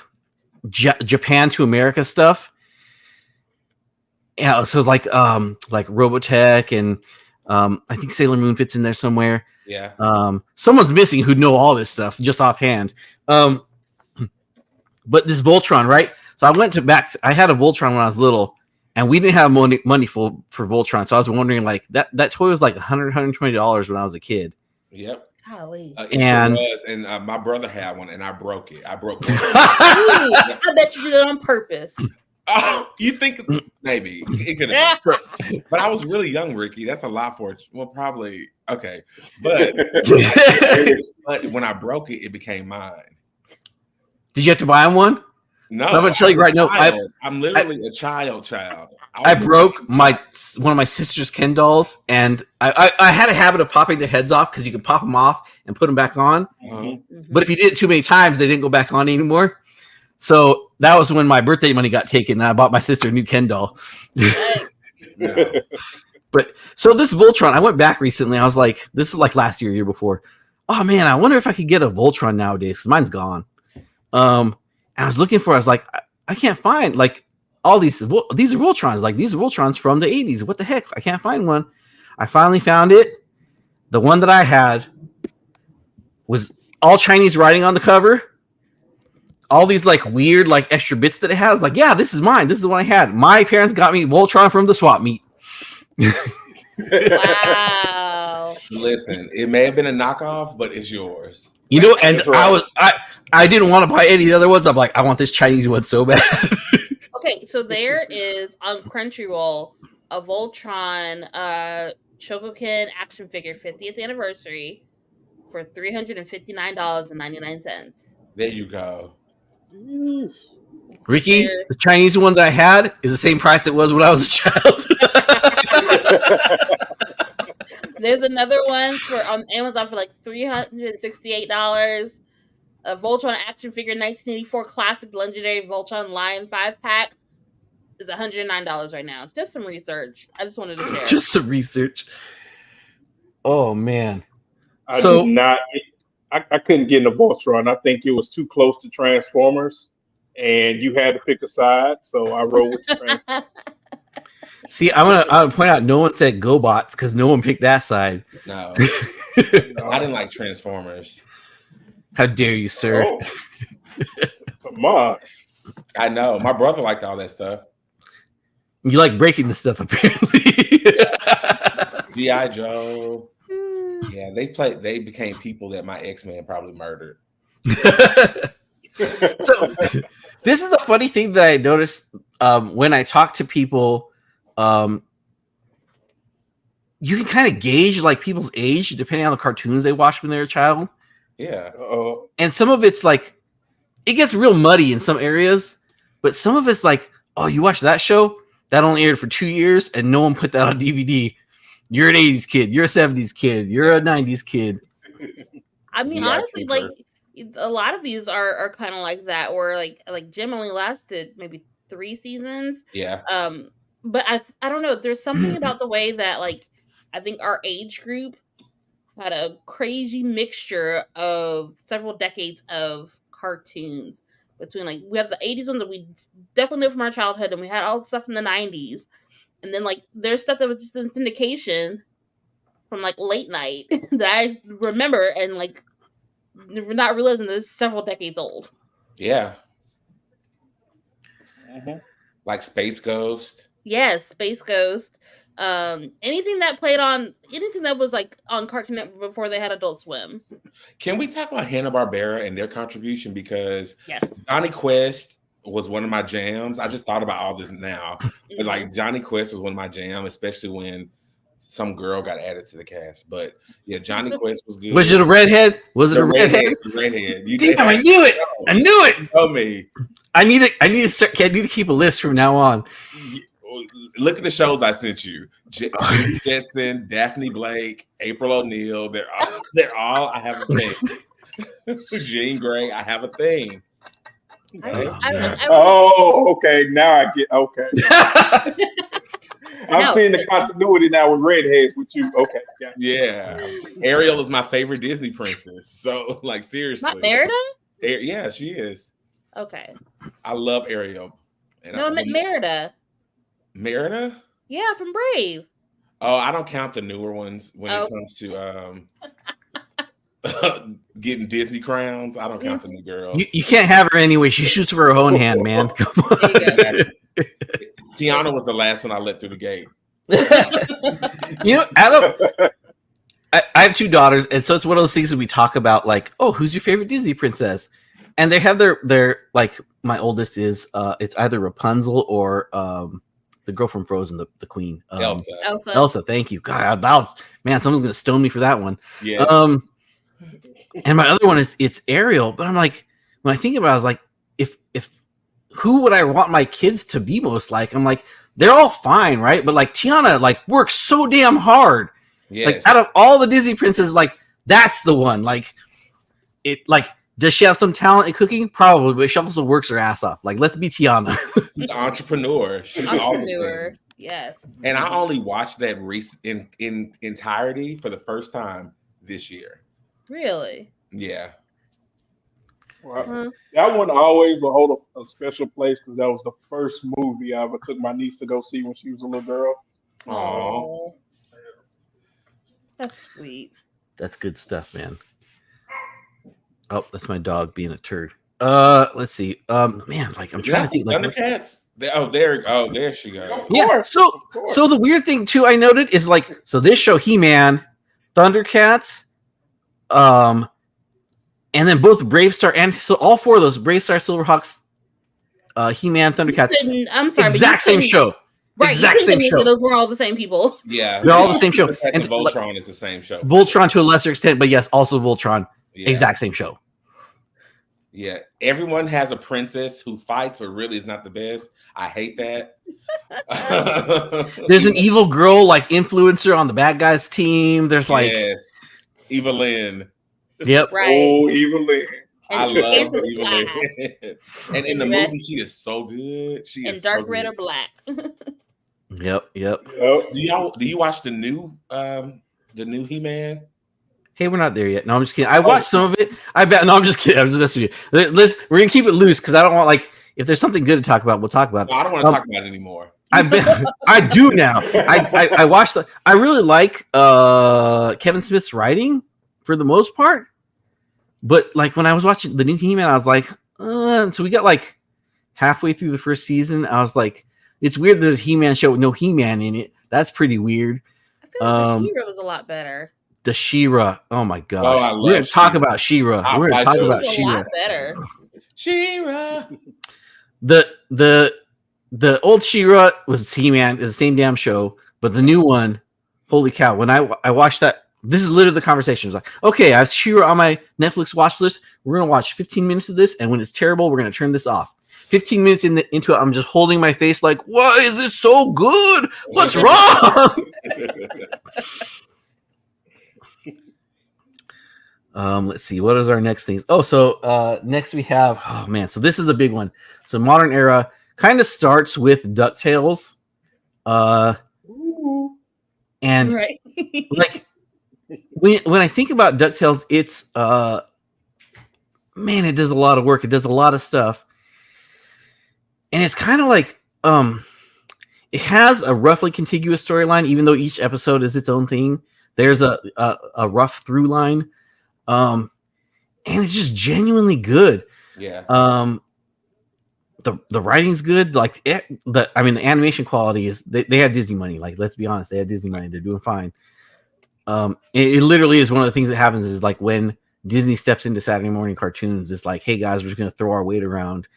Japan to America stuff. Yeah, so like Robotech and I think Sailor Moon fits in there somewhere. Yeah. Someone's missing who'd know all this stuff just offhand. But this Voltron, right? So I went to back. I had a Voltron when I was little, and we didn't have money for Voltron. So I was wondering, like that toy was like $120 when I was a kid. Yep. Golly. And was, and my brother had one, and I broke it. I broke it. Ooh, I bet you did it on purpose. Oh, you think maybe it could have been. But I was really young, Ricky. That's a lot for it. Well, probably okay. But when I broke it, it became mine. Did you have to buy him one? No, I'm gonna tell you right now. I'm literally a child. I broke one of my sister's Ken dolls, and I had a habit of popping the heads off because you could pop them off and put them back on. But if you did it too many times, they didn't go back on anymore. So that was when my birthday money got taken, and I bought my sister a new Ken doll. No. But so this Voltron, I went back recently. I was like, this is like last year, year before. Oh man, I wonder if I could get a Voltron nowadays. Mine's gone. And I was looking for. I was like, I can't find like all these. These are Voltrons. Like these are Voltrons from the 80s. What the heck? I can't find one. I finally found it. The one that I had was all Chinese writing on the cover. All these like weird like extra bits that it has. Like, yeah, this is mine. This is the one I had. My parents got me Voltron from the swap meet. Wow. Listen, it may have been a knockoff, but it's yours. You know, and right. I didn't want to buy any of the other ones. I'm like, I want this Chinese one so bad. Okay, so there is on Crunchyroll a Voltron Chogokin action figure 50th anniversary for $359.99. There you go. Ricky, the Chinese one that I had is the same price it was when I was a child. There's another one on Amazon for like $368. A Voltron action figure 1984 classic legendary Voltron Lion 5-pack is $109 right now. It's just some research. I just wanted to share. Just some research. Oh man. I did not. I couldn't get in a Voltron. I think it was too close to Transformers, and you had to pick a side. So I rode with the Transformers. See, I want to point out no one said GoBots because no one picked that side. No. I didn't like Transformers. How dare you, sir? Oh. Come on. I know. My brother liked all that stuff. You like breaking the stuff, apparently. G.I. Joe. Yeah, they became people that my X-Men probably murdered. So this is the funny thing that I noticed when I talk to people. You can kind of gauge like people's age depending on the cartoons they watched when they were a child. Yeah. And some of it's like it gets real muddy in some areas, but some of it's like, oh, you watched that show? That only aired for 2 years and no one put that on DVD. You're an 80s kid, you're a 70s kid, you're a 90s kid. I mean, Yeah, honestly, like a lot of these are kind of like that, where like Jim only lasted maybe 3 seasons. Yeah. But I don't know. There's something about the way that like I think our age group had a crazy mixture of several decades of cartoons between like we have the 80s ones that we definitely know from our childhood, and we had all the stuff in the 90s, and then like there's stuff that was just in syndication from like late night that I remember and like not realizing that it's several decades old. Yeah. Like Space Ghost. Yes, Space Ghost. Anything that was like on Cartoon Network before they had Adult Swim. Can we talk about Hanna-Barbera and their contribution? Because Yes. Johnny Quest was one of my jams. I just thought about all this now. But like Johnny Quest was one of my jams, especially when some girl got added to the cast. But yeah, Johnny Quest was good. Was it a redhead? Was it a redhead? Redhead. Damn, I knew it. I knew it. Tell me. I need to keep a list from now on. Look at the shows I sent you: Jimmy Jetson, Daphne Blake, April O'Neil. They're all. I have a thing. Jean Grey. I have a thing. Oh, okay. Now I get okay. I'm No, seeing the it's- continuity now with redheads with you. Okay, yeah. Yeah, Ariel is my favorite Disney princess. So, like, not seriously, Merida. Yeah, she is. Okay, I love Ariel. And no, I meant Merida. Merida? Yeah, from Brave. Oh, I don't count the newer ones when it Oh. comes to getting Disney crowns. I don't count the new girls. You can't have her anyway. She shoots with her own hand, man. Come on. There you go. Exactly. Tiana was the last one I let through the gate. You know, Adam, I have two daughters, and so it's one of those things that we talk about, like, oh, who's your favorite Disney princess? And they have their like, my oldest is it's either Rapunzel or the girl from Frozen, the queen, Elsa. Elsa. Thank you. God, that was, man, someone's gonna stone me for that one. Yes. And my other one it's Ariel, but I'm like, when I think about it, I was like, if who would I want my kids to be most like? I'm like, they're all fine, right? But like Tiana, like, works so damn hard. Yes. Like, out of all the Disney princesses, like, that's the one. Like, it, like, does she have some talent in cooking? Probably, but she also works her ass off. Like, let's be Tiana. She's an entrepreneur. She's all the Entrepreneur. things. Yes. And I only watched that race in entirety for the first time this year. Really. Yeah. Well, that one always will hold a special place because that was the first movie I ever took my niece to go see when she was a little girl. Aw. Oh, that's sweet. That's good stuff, man. Oh, that's my dog being a turd. Let's see. Man, like, I'm trying to think. Like, Thundercats. There she goes. yeah. course, So of course. so the weird thing too, I noted is like, so this show, He-Man, Thundercats, and then both Brave Star and so all four of those Brave Star, Silverhawks, He-Man, Thundercats, I'm sorry, exact same show. Right, Exact same show. Those were all the same people. Yeah. They're all the same show. And And Voltron is the same show. Voltron to a lesser extent, but yes, also Voltron. Yeah. Exact same show. Yeah. Everyone has a princess who fights, but really is not the best. I hate that. There's an evil girl, like, influencer on the bad guys team. There's like, yes. Evelyn. yep. Right. Oh, Evelyn. And I she's love dancing Evelyn. fly. And in the In red. movie, she is so good. She And is dark so red good. or black. Yep. Yep. Do you watch the new He-Man? Hey, we're not there yet. No, I'm just kidding. I watched some of it. I bet. No, I'm just kidding. I was just messing with you. We're gonna keep it loose because I don't want, like, if there's something good to talk about, we'll talk about it. No, I don't want to talk about it anymore. I bet I do now. I watched I really like Kevin Smith's writing for the most part, but like when I was watching the new He-Man, I was like, so we got like halfway through the first season. I was like, it's weird there's a He-Man show with no He-Man in it. That's pretty weird. I feel like the She-Ra was a lot better. The She-Ra, oh my gosh, Oh, I love we're gonna talk She-Ra. about She-Ra. I'll We're gonna fight talk you. about It was a She-Ra. lot better. She-Ra. The old She-Ra was He-Man, it's the same damn show, but the new one, holy cow! When I watched that, this is literally the conversation. It was like, okay, I have She-Ra on my Netflix watch list. We're gonna watch 15 minutes of this, and when it's terrible, we're gonna turn this off. 15 minutes into it, I'm just holding my face like, why is this so good? What's wrong? Let's see, what is our next thing? Oh, so next we have, oh man, so this is a big one. So modern era kind of starts with DuckTales. And Right. like when I think about DuckTales, it's man, it does a lot of work. It does a lot of stuff. And it's kind of like it has a roughly contiguous storyline, even though each episode is its own thing. There's a rough through line. And it's just genuinely good. Yeah. The writing's good. Like the animation quality is they have Disney money. Like, let's be honest, they have Disney money. They're doing fine. It literally is one of the things that happens is like when Disney steps into Saturday morning cartoons, it's like, hey guys, we're just gonna throw our weight around.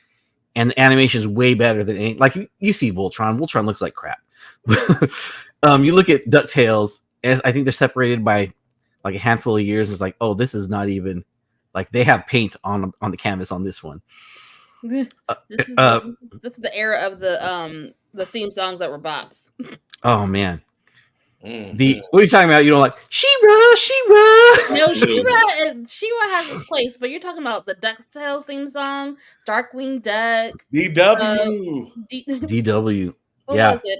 And the animation is way better than any. Like you see Voltron. Voltron looks like crap. You look at DuckTales, and I think they're separated by like a handful of years. It's like, oh, this is not even like they have paint on the canvas on this one. This is the era of the theme songs that were bops. Oh man, Mm. what are you talking about? You don't like She-Ra, She-Ra? No, She-Ra has a place, but you're talking about the DuckTales theme song, Darkwing Duck, DW. DW. what Yeah. was it?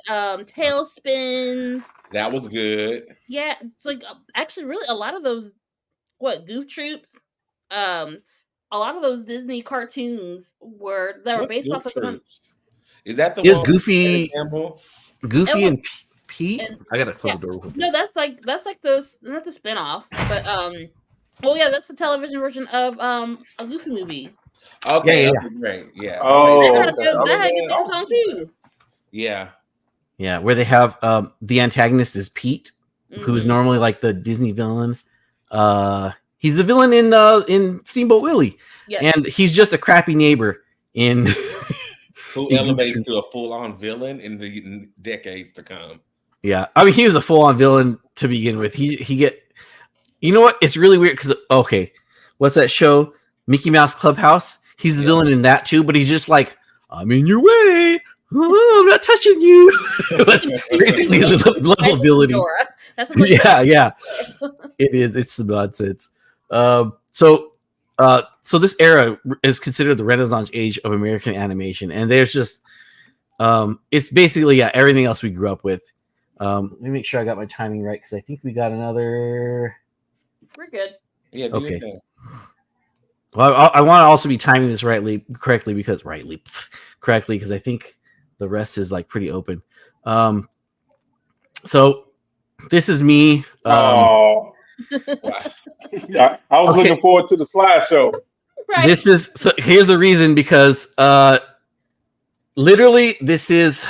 Tailspins. That was good. Yeah, it's like actually really a lot of those Goof Troops. Um, a lot of those Disney cartoons were What's based off Goof of some of Troops? Is that the It was one with Eddie Goofy, Campbell? Goofy and, and Pete. and I gotta close yeah, the door real quick. no, that's like the not the spinoff, but well yeah, that's the television version of a Goofy movie. Okay, Yeah. okay, great. Yeah. Oh, Okay. okay. I That was had a good theme like, song too. Yeah. Yeah, where they have the antagonist is Pete, who is Mhm. normally like the Disney villain. He's the villain in Steamboat Willie, Yes. and he's just a crappy neighbor in. Who in elevates Goof Troop. to a full-on villain in the decades to come. Yeah, I mean he was a full-on villain to begin with. He get, you know what? It's really weird because okay, what's that show? Mickey Mouse Clubhouse. He's the villain in that too, but he's just like, I'm in your way. Oh, I'm not touching you. That's basically his level ability. That's what it's Yeah. It is. It's the nonsense. So this era is considered the Renaissance age of American animation, and there's just it's basically everything else we grew up with. Let me make sure I got my timing right because I think we got another. We're good. Yeah. Do your thing. Well, I want to also be timing this correctly because I think the rest is like pretty open. So this is me. oh, yeah, I was Okay. looking forward to the slideshow. Right. This is so. Here's the reason because literally there's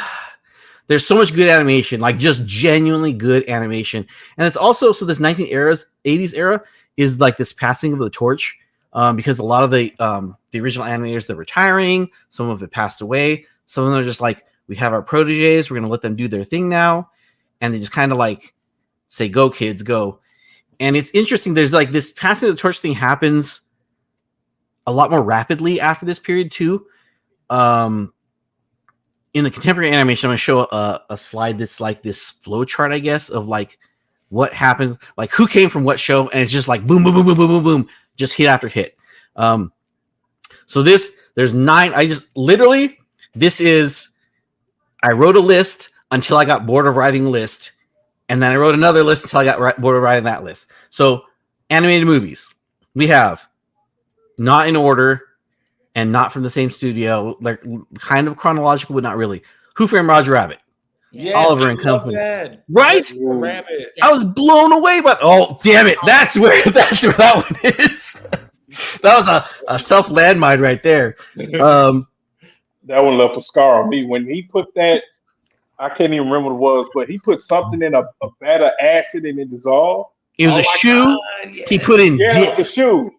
so much good animation, like just genuinely good animation, and it's also so this 80s era is like this passing of the torch. Because a lot of the original animators they're retiring, some of it passed away, some of them are just like, we have our proteges, we're gonna let them do their thing now, and they just kind of like say, go kids, go. And it's interesting, there's like this passing of the torch thing happens a lot more rapidly after this period too. In the contemporary animation, I'm gonna show a slide that's like this flow chart, I guess, of like what happened, like who came from what show, and it's just like boom, boom, boom, boom, boom, boom, boom, just hit after hit. So there's 9. I wrote a list until I got bored of writing a list, and then I wrote another list until I got bored of writing that list. So animated movies, we have not in order and not from the same studio, like kind of chronological, but not really. Who Framed Roger Rabbit? Yes, Oliver I and love Company. that. Right? Rabbit. I was blown away by. Oh, damn it! That's where that one is. That was a self landmine right there. That one left a scar on me when he put that. I can't even remember what it was, but he put something in a vat of acid and it dissolved. It was a shoe. God, yes. He put in Yeah, dip. the shoe.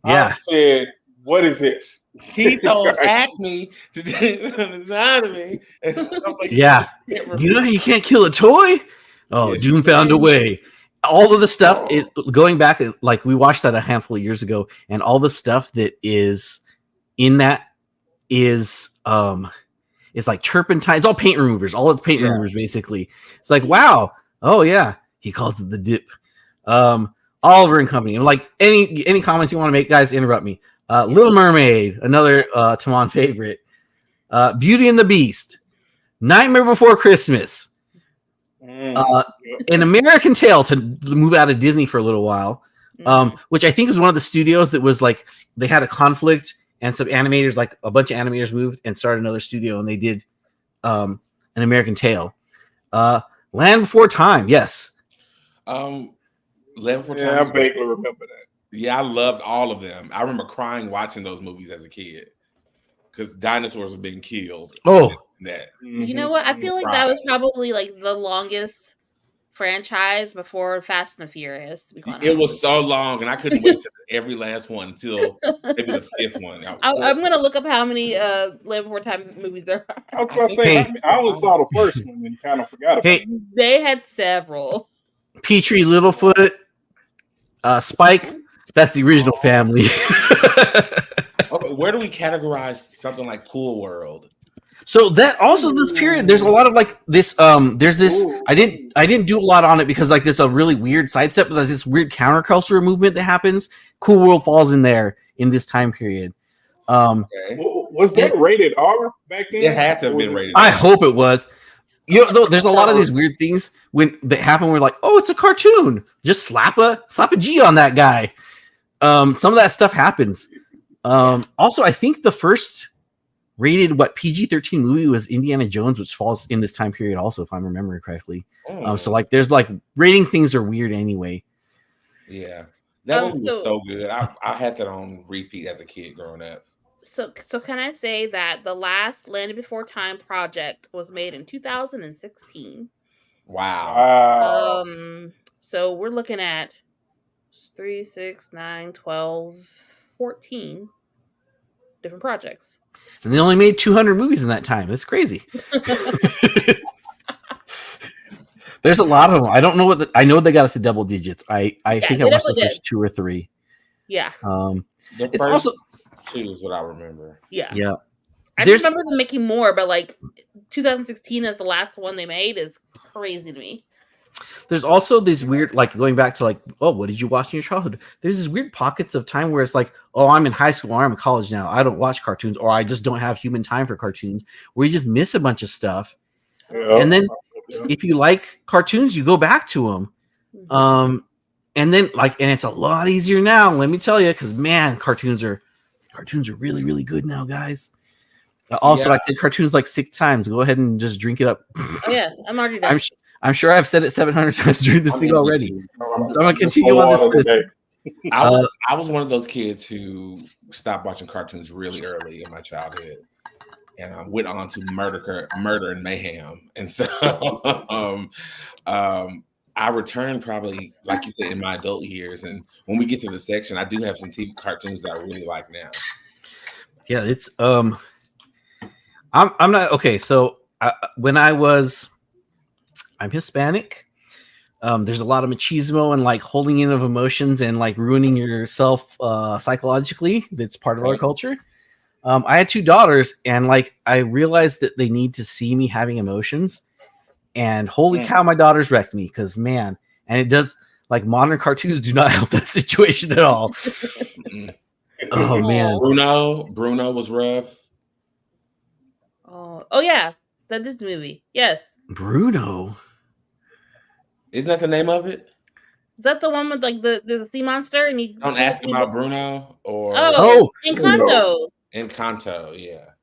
Yeah. I said, "What is this?" He told Acme to design me. And I'm like, Yeah. You know you can't kill a toy? Oh, Yes, Doom you found a can. way. All of the stuff is going back, like we watched that a handful of years ago, and all the stuff that is in that is it's like turpentine. It's all paint removers, all of the paint removers basically. It's like, wow, oh yeah. He calls it the dip. Oliver and Company. And like any comments you want to make, guys, interrupt me. Little Mermaid, another Timon favorite. Beauty and the Beast, Nightmare Before Christmas, An American Tale to move out of Disney for a little while, which I think is one of the studios that was like they had a conflict and some animators, like a bunch of animators, moved and started another studio and they did An American Tale. Land Before Time, yes. Land Before Time. Yeah, I vaguely remember that. Yeah, I loved all of them. I remember crying watching those movies as a kid because dinosaurs were being killed. Oh, that. You know what? I feel like that was probably like the longest franchise before Fast and the Furious. To be quite It honest. was so long, and I couldn't wait to every last one until maybe the 5th one. I'm gonna look up how many Land Before Time movies there are. I was gonna say I only saw the first one and kind of forgot about it. They had several. Petrie, Littlefoot, Spike. That's the original family. Okay, where do we categorize something like Cool World? So that also is this period. There's a lot of like this. There's this. I didn't do a lot on it because like there's a really weird sidestep, but there's this weird counterculture movement that happens. Cool World falls in there in this time period. Was that rated R back then? It had to have been rated I R. hope it was. There's a lot of these weird things that happen. We're like, oh, it's a cartoon. Just slap a G on that guy. Some of that stuff happens. Also, I think the first rated PG-13 movie was Indiana Jones, which falls in this time period also, if I'm remembering correctly. So like there's like rating things are weird anyway. Yeah, that movie was so good. I had that on repeat as a kid growing up. So can I say that the last Land Before Time project was made in 2016? Wow. So we're looking at 3, 6, 9, 12, 14 different projects. And they only made 200 movies in that time. That's crazy. There's a lot of them. I don't know I know they got up to double digits. I think I watched the first 2 or 3. Yeah. It's also 2 is what I remember. Yeah. Yeah. I just remember them making more, but like 2016 as the last one they made is crazy to me. There's also these weird, like going back to like, oh, what did you watch in your childhood? There's these weird pockets of time where it's like, oh, I'm in high school or I'm in college now. I don't watch cartoons, or I just don't have human time for cartoons, where you just miss a bunch of stuff. Yeah. And then if you like cartoons, you go back to them. And then and it's a lot easier now, let me tell you, because man, cartoons are really, really good now, guys. Also, I said cartoons like 6 times. Go ahead and just drink it up. Oh yeah, I'm already done. I'm sure I've said it 700 times during this thing already. So I'm gonna continue on this list. I was one of those kids who stopped watching cartoons really early in my childhood, and I went on to murder and mayhem. And so I returned probably, like you said, in my adult years. And when we get to the section, I do have some TV cartoons that I really like now. Yeah, it's I'm not okay. So when I'm Hispanic. There's a lot of machismo and like holding in of emotions and like ruining yourself psychologically. That's part of our culture. I had 2 daughters, and like I realized that they need to see me having emotions. And holy cow, my daughters wrecked me, because man, and it does, like, modern cartoons do not help that situation at all. Oh man, Bruno was rough. Oh yeah, that is the movie. Yes, Bruno. Isn't that the name of it? Is that the one with like the sea monster and he don't ask about Bruno or Encanto? Encanto, yeah.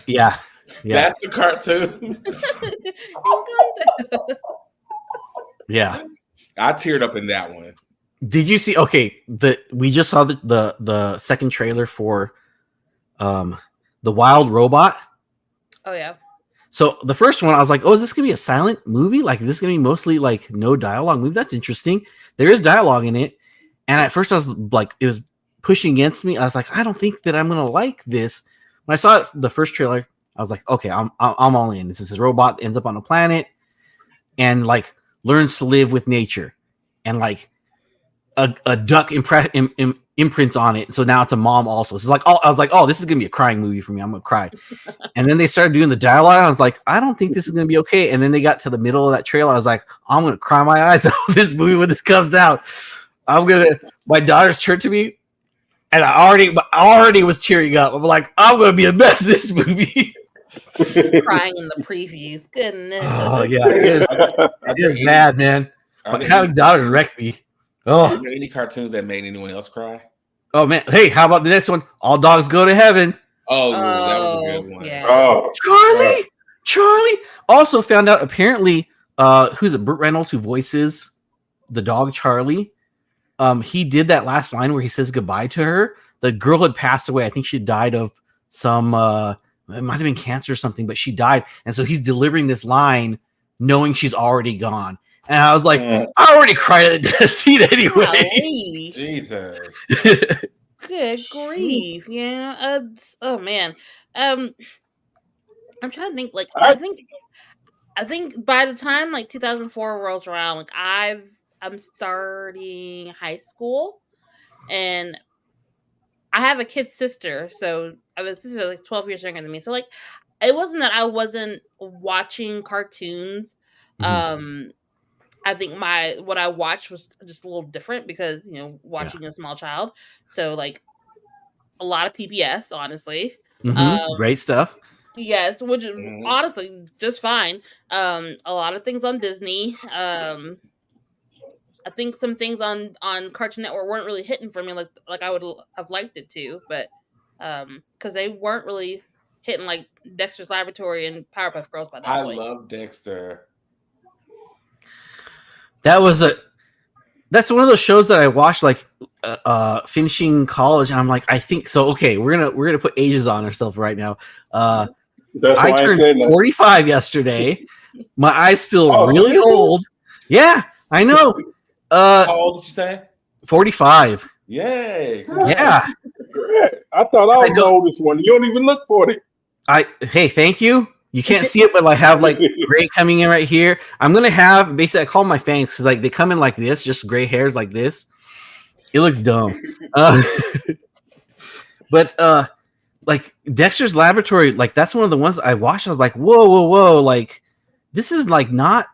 Yeah. That's the cartoon. Yeah. I teared up in that one. Did you see? Okay, we just saw the second trailer for the Wild Robot. Oh yeah. So the first one, I was like, oh, is this gonna be a silent movie? Like, is this gonna be mostly like no dialogue movie? That's interesting. There is dialogue in it, and at first I was like, it was pushing against me. I was like, I don't think that I'm gonna like this. When I saw the first trailer, I was like, okay, I'm all in. This is a robot that ends up on a planet and like learns to live with nature, and like a duck imprints on it. So now it's a mom also. So like, I was like, oh, this is gonna be a crying movie for me. I'm gonna cry. And then they started doing the dialogue. I was like, I don't think this is gonna be okay. And then they got to the middle of that trailer. I was like, I'm gonna cry my eyes out with this movie when this comes out. My daughters turned to me, and I already was tearing up. I'm like, I'm gonna be a mess in this movie. Crying in the previews. Goodness. Oh yeah, it is mad, man. Having daughters wrecked me. Oh, are there any cartoons that made anyone else cry? Oh man, hey, how about the next one? All dogs go to heaven. Oh, that was a good one. Yeah. Oh, Charlie. Also found out apparently, who's it? Burt Reynolds, who voices the dog Charlie. He did that last line where he says goodbye to her. The girl had passed away. I think she died of some. It might have been cancer or something, but she died, and so he's delivering this line knowing she's already gone. And I was like, I already cried at the scene anyway. Golly. Jesus. Good grief. Yeah. Oh man. I'm trying to think. Like, I think by the time like 2004 rolls around, like I'm starting high school, and I have a kid sister. So I have a sister like 12 years younger than me. So like, it wasn't that I wasn't watching cartoons. Mm-hmm. I think what I watched was just a little different because, watching a small child. So like a lot of PBS, honestly. Mm-hmm. Great stuff. Yes, which is Mhm. honestly just fine. A lot of things on Disney. I think some things on Cartoon Network weren't really hitting for me like I would have liked it to, but because they weren't really hitting like Dexter's Laboratory and Powerpuff Girls by that I point. love Dexter. That's one of those shows that I watched like finishing college, and I'm like, I think so. Okay, we're gonna put ages on ourselves right now. That's I why I turned said that. 45 yesterday. My eyes feel Oh, so really you too? old. Yeah, I know. How old did you say? 45. Yay! Yeah, Great. I thought I I was the know. oldest one. You don't even look 40. Hey, thank you. You can't see it, but I have like gray coming in right here. I'm gonna have basically I call them my fangs because like they come in like this, just gray hairs like this. It looks dumb. Uh, but like Dexter's Laboratory, like that's one of the ones I watched. I was like, whoa, whoa, whoa! Like this is like not.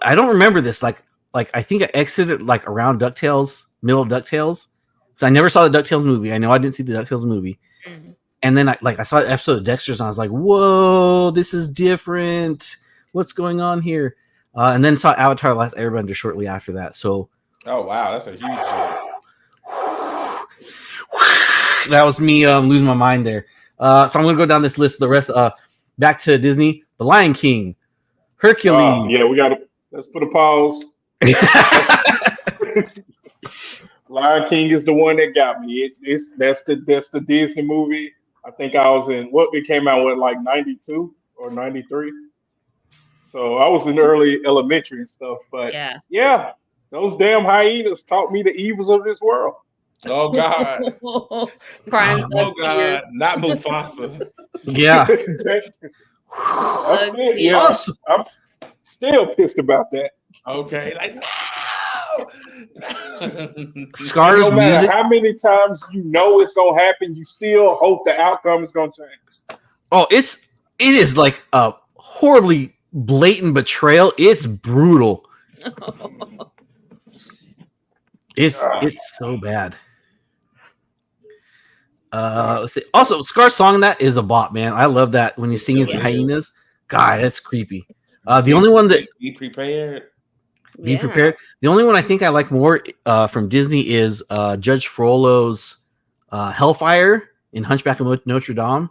I don't remember this. Like I think I exited like around DuckTales, middle of DuckTales. So I never saw the DuckTales movie. I know I didn't see the DuckTales movie. Mhm. And then I saw an episode of Dexter's and I was like, whoa, this is different. What's going on here? And then saw Avatar: The Last Airbender shortly after that. So Oh wow, that's a huge jump. that was me losing my mind there. So I'm going to go down this list. The rest, back to Disney. The Lion King, Hercules. Yeah, let's put a pause. Lion King is the one that got me. That's the Disney movie. I think I was in what it came out with like 92 or 93. So I was in early elementary and stuff. But Yeah. yeah, those damn hyenas taught me the evils of this world. Oh God. Crying Oh of tears. God. Not Mufasa. Yeah. Awesome. I'm still pissed about that. Okay. Like no. Scar's No matter music. how many times you know it's gonna happen, you still hope the outcome is gonna change. Oh, it is like a horribly blatant betrayal. It's brutal. It's so bad. Let's see. Also, Scar's song in that is a bop, man. I love that when you sing it to hyenas. God, that's creepy. The only one that be prepared. Be prepared. The only one I think I like more from Disney is Judge Frollo's Hellfire in Hunchback of Notre Dame.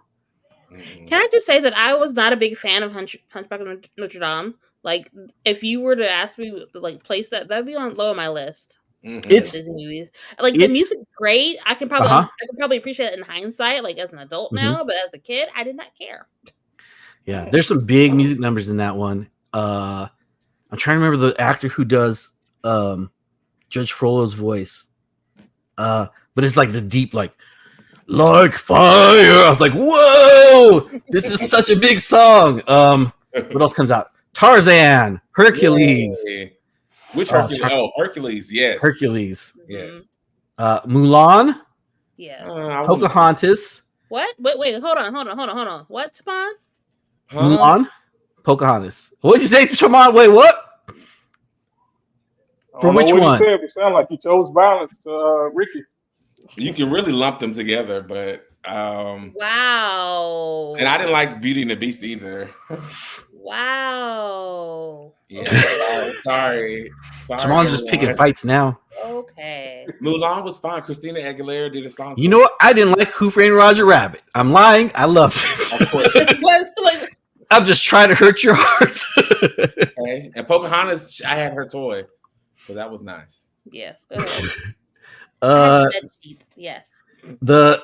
Can I just say that I was not a big fan of Hunchback of Notre Dame? Like, if you were to ask me to like place that'd be on low on my list. It's Disney movies. Like the music's great. I can probably appreciate it in hindsight, like as an adult now, but as a kid, I did not care. Yeah, there's some big music numbers in that one. I'm trying to remember the actor who does Judge Frollo's voice. But it's like the deep, like fire. I was like, whoa, this is such a big song. What else comes out? Tarzan, Hercules. Yay. Which Hercules? Hercules, yes. Hercules. Yes. Mulan. Yeah. Pocahontas. What? Wait, hold on. What, Spawn? Mulan. Pocahontas. What did you say, Shaman? Wait, what? For which one? He said. It sounded like he chose violence to Ricky. You can really lump them together, but wow. And I didn't like Beauty and the Beast either. Wow. Yeah. Sorry. Shaman's just picking fights now. Okay. Mulan was fine. Christina Aguilera did a song. You know what? I didn't like Who Framed Roger Rabbit. I'm lying. I loved it. Of course. I'm just trying to hurt your heart. Okay. And Pocahontas, I had her toy, so that was nice. Yes. Go ahead. Yes. The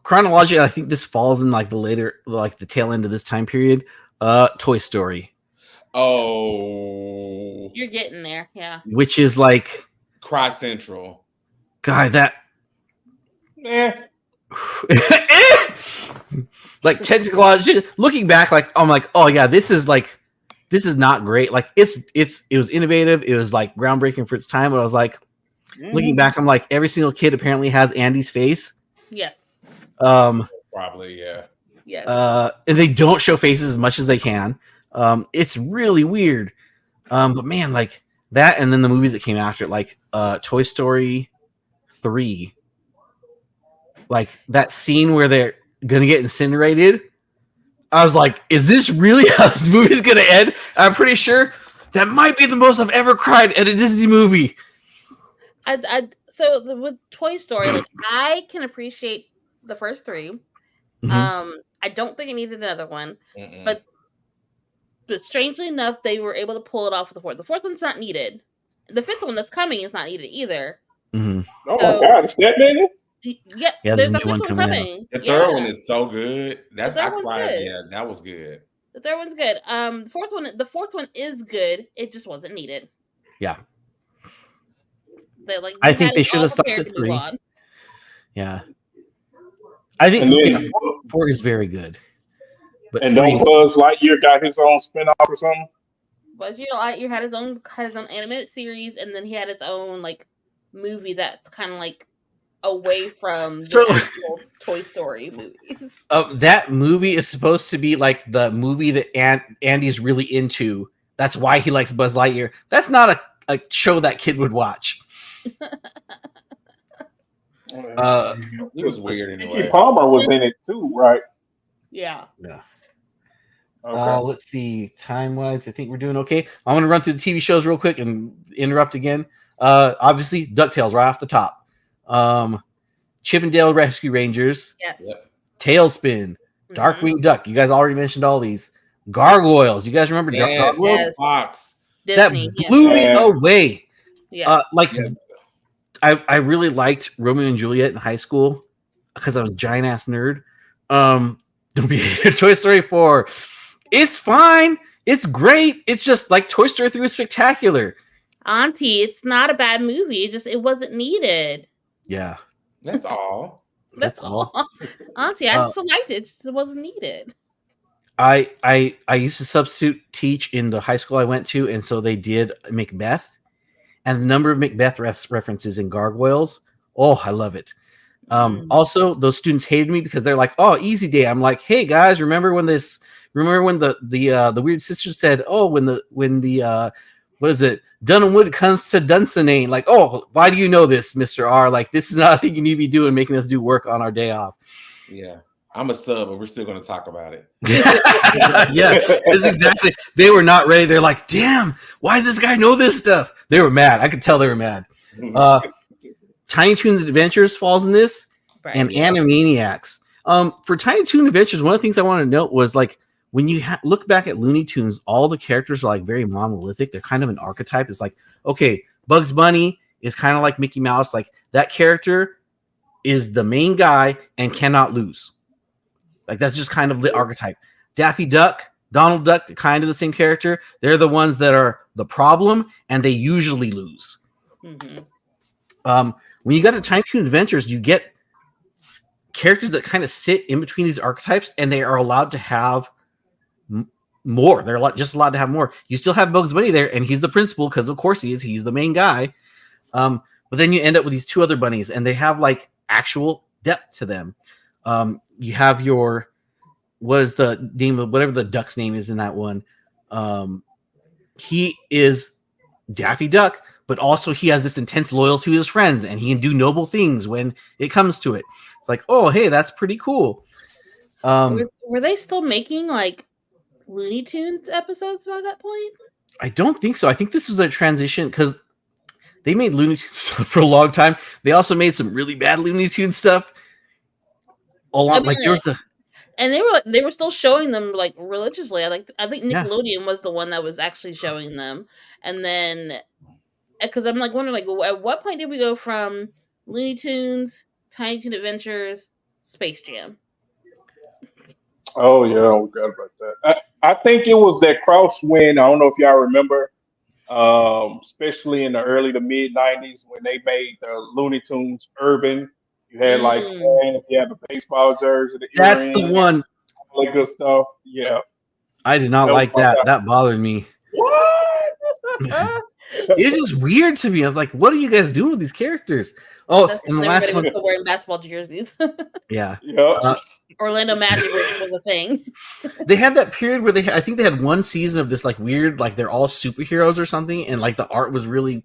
chronologically, I think this falls in like the tail end of this time period. Toy Story. Oh, you're getting there, yeah. Which is like Cry Central. God, that. Like technologically, looking back, like I'm like, oh yeah, this is not great. Like it was innovative. It was like groundbreaking for its time. But I was like, looking back, I'm like, every single kid apparently has Andy's face. Yes. Probably, yeah. Yes. And they don't show faces as much as they can. It's really weird. But man, like that, and then the movies that came after it, like Toy Story 3. Like that scene where they're gonna get incinerated. I was like, is this really how this movie's gonna end? I'm pretty sure that might be the most I've ever cried at a Disney movie. With Toy Story, like I can appreciate the first three. Mhm. I don't think it needed another one, Mm-mm. but strangely enough, they were able to pull it off with the fourth. The fourth one's not needed. The fifth one that's coming is not needed either. Mhm. Oh So- my God, is that many? Yeah, Yeah, there's there's a a new one fifth one coming out. coming. The Yeah. third one is so good. That's third I one's cried. good. Yeah, that was good. The third one's good. The fourth one is good. It just wasn't needed. Yeah. They, like, I you think had they us should all have stopped prepared at to move 3. on. Yeah. I think And then, yeah, 4 is very good. But and 3 don't is, Buzz Lightyear got his own spinoff or something? Buzz Lightyear had his own animated series, and then he had his own like movie that's kind of like away from So- the actual Toy Story movies. that movie is supposed to be like the movie that Andy's really into. That's why he likes Buzz Lightyear. That's not a show that kid would watch. It was weird Kiki anyway. Palmer was in it too, right? Yeah. Yeah. Okay. Let's see. Time wise, I think we're doing okay. I'm going to run through the TV shows real quick and interrupt again. Obviously, DuckTales right off the top. Chippendale Rescue Rangers, Yes. Yep. Tailspin, Mhm. Darkwing Duck. You guys already mentioned all these. Gargoyles. You guys remember Yes, Gargoyles? Yes. Fox. Disney. That blew me Yeah. away. Yeah. Yeah. I really liked Romeo and Juliet in high school because I'm a giant ass nerd. Don't be Toy Story 4. It's fine. It's great. It's just like Toy Story 3 was spectacular. Auntie, it's not a bad movie. It wasn't needed. Yeah. That's all. That's all. Auntie, I just liked it. It just wasn't needed. I used to substitute teach in the high school I went to, and so they did Macbeth, and the number of Macbeth references in Gargoyles. Oh, I love it. Also, those students hated me because they're like, "Oh, easy day." I'm like, "Hey guys, remember when the weird sister said, "Oh, when the what is it? Dunwood comes to Dunsinane." Like, "Oh, why do you know this, Mr. R? Like, this is not a thing you need to be doing, making us do work on our day off." Yeah. I'm a sub, but we're still going to talk about it. Yeah, it's exactly. They were not ready. They're like, "Damn, why does this guy know this stuff?" They were mad. I could tell they were mad. Tiny Toons Adventures falls in this, Right. and Animaniacs. For Tiny Toon Adventures, one of the things I want to note was like when you look back at Looney Tunes, all the characters are like very monolithic. They're kind of an archetype. It's like, okay, Bugs Bunny is kind of like Mickey Mouse. Like that character is the main guy and cannot lose. Like that's just kind of the archetype. Daffy Duck, Donald Duck, they're kind of the same character. They're the ones that are the problem, and they usually lose. Mm-hmm. When you got to Tiny Toon Adventures, you get characters that kind of sit in between these archetypes, and they are allowed to have more. They're just allowed to have more. You still have Bugs Bunny there, and he's the principal because, of course, he is. He's the main guy. But then you end up with these two other bunnies, and they have like actual depth to them. You have what is the name of whatever the duck's name is in that one? He is Daffy Duck, but also he has this intense loyalty to his friends, and he can do noble things when it comes to it. It's like, oh, hey, that's pretty cool. Were they still making like Looney Tunes episodes by that point? I don't think so. I think this was a transition because they made Looney Tunes stuff for a long time. They also made some really bad Looney Tunes stuff. And they were still showing them like religiously. I think Nickelodeon was the one that was actually showing them, and then because I'm like wondering like at what point did we go from Looney Tunes, Tiny Toon Adventures, Space Jam? Oh yeah, I forgot about that. I think it was that crosswind. I don't know if y'all remember, especially in the early to mid '90s when they made the Looney Tunes urban. You had like fans, you had the baseball jersey, the That's earrings, the one. all that good stuff. Yeah. I did not like that. That bothered me. What? It's just weird to me. I was like, what are you guys doing with these characters? Oh, and the last one. Was still wearing basketball jerseys. Yeah. Orlando Magic was a thing. They had that period where I think they had one season of this like weird, like they're all superheroes or something, and like the art was really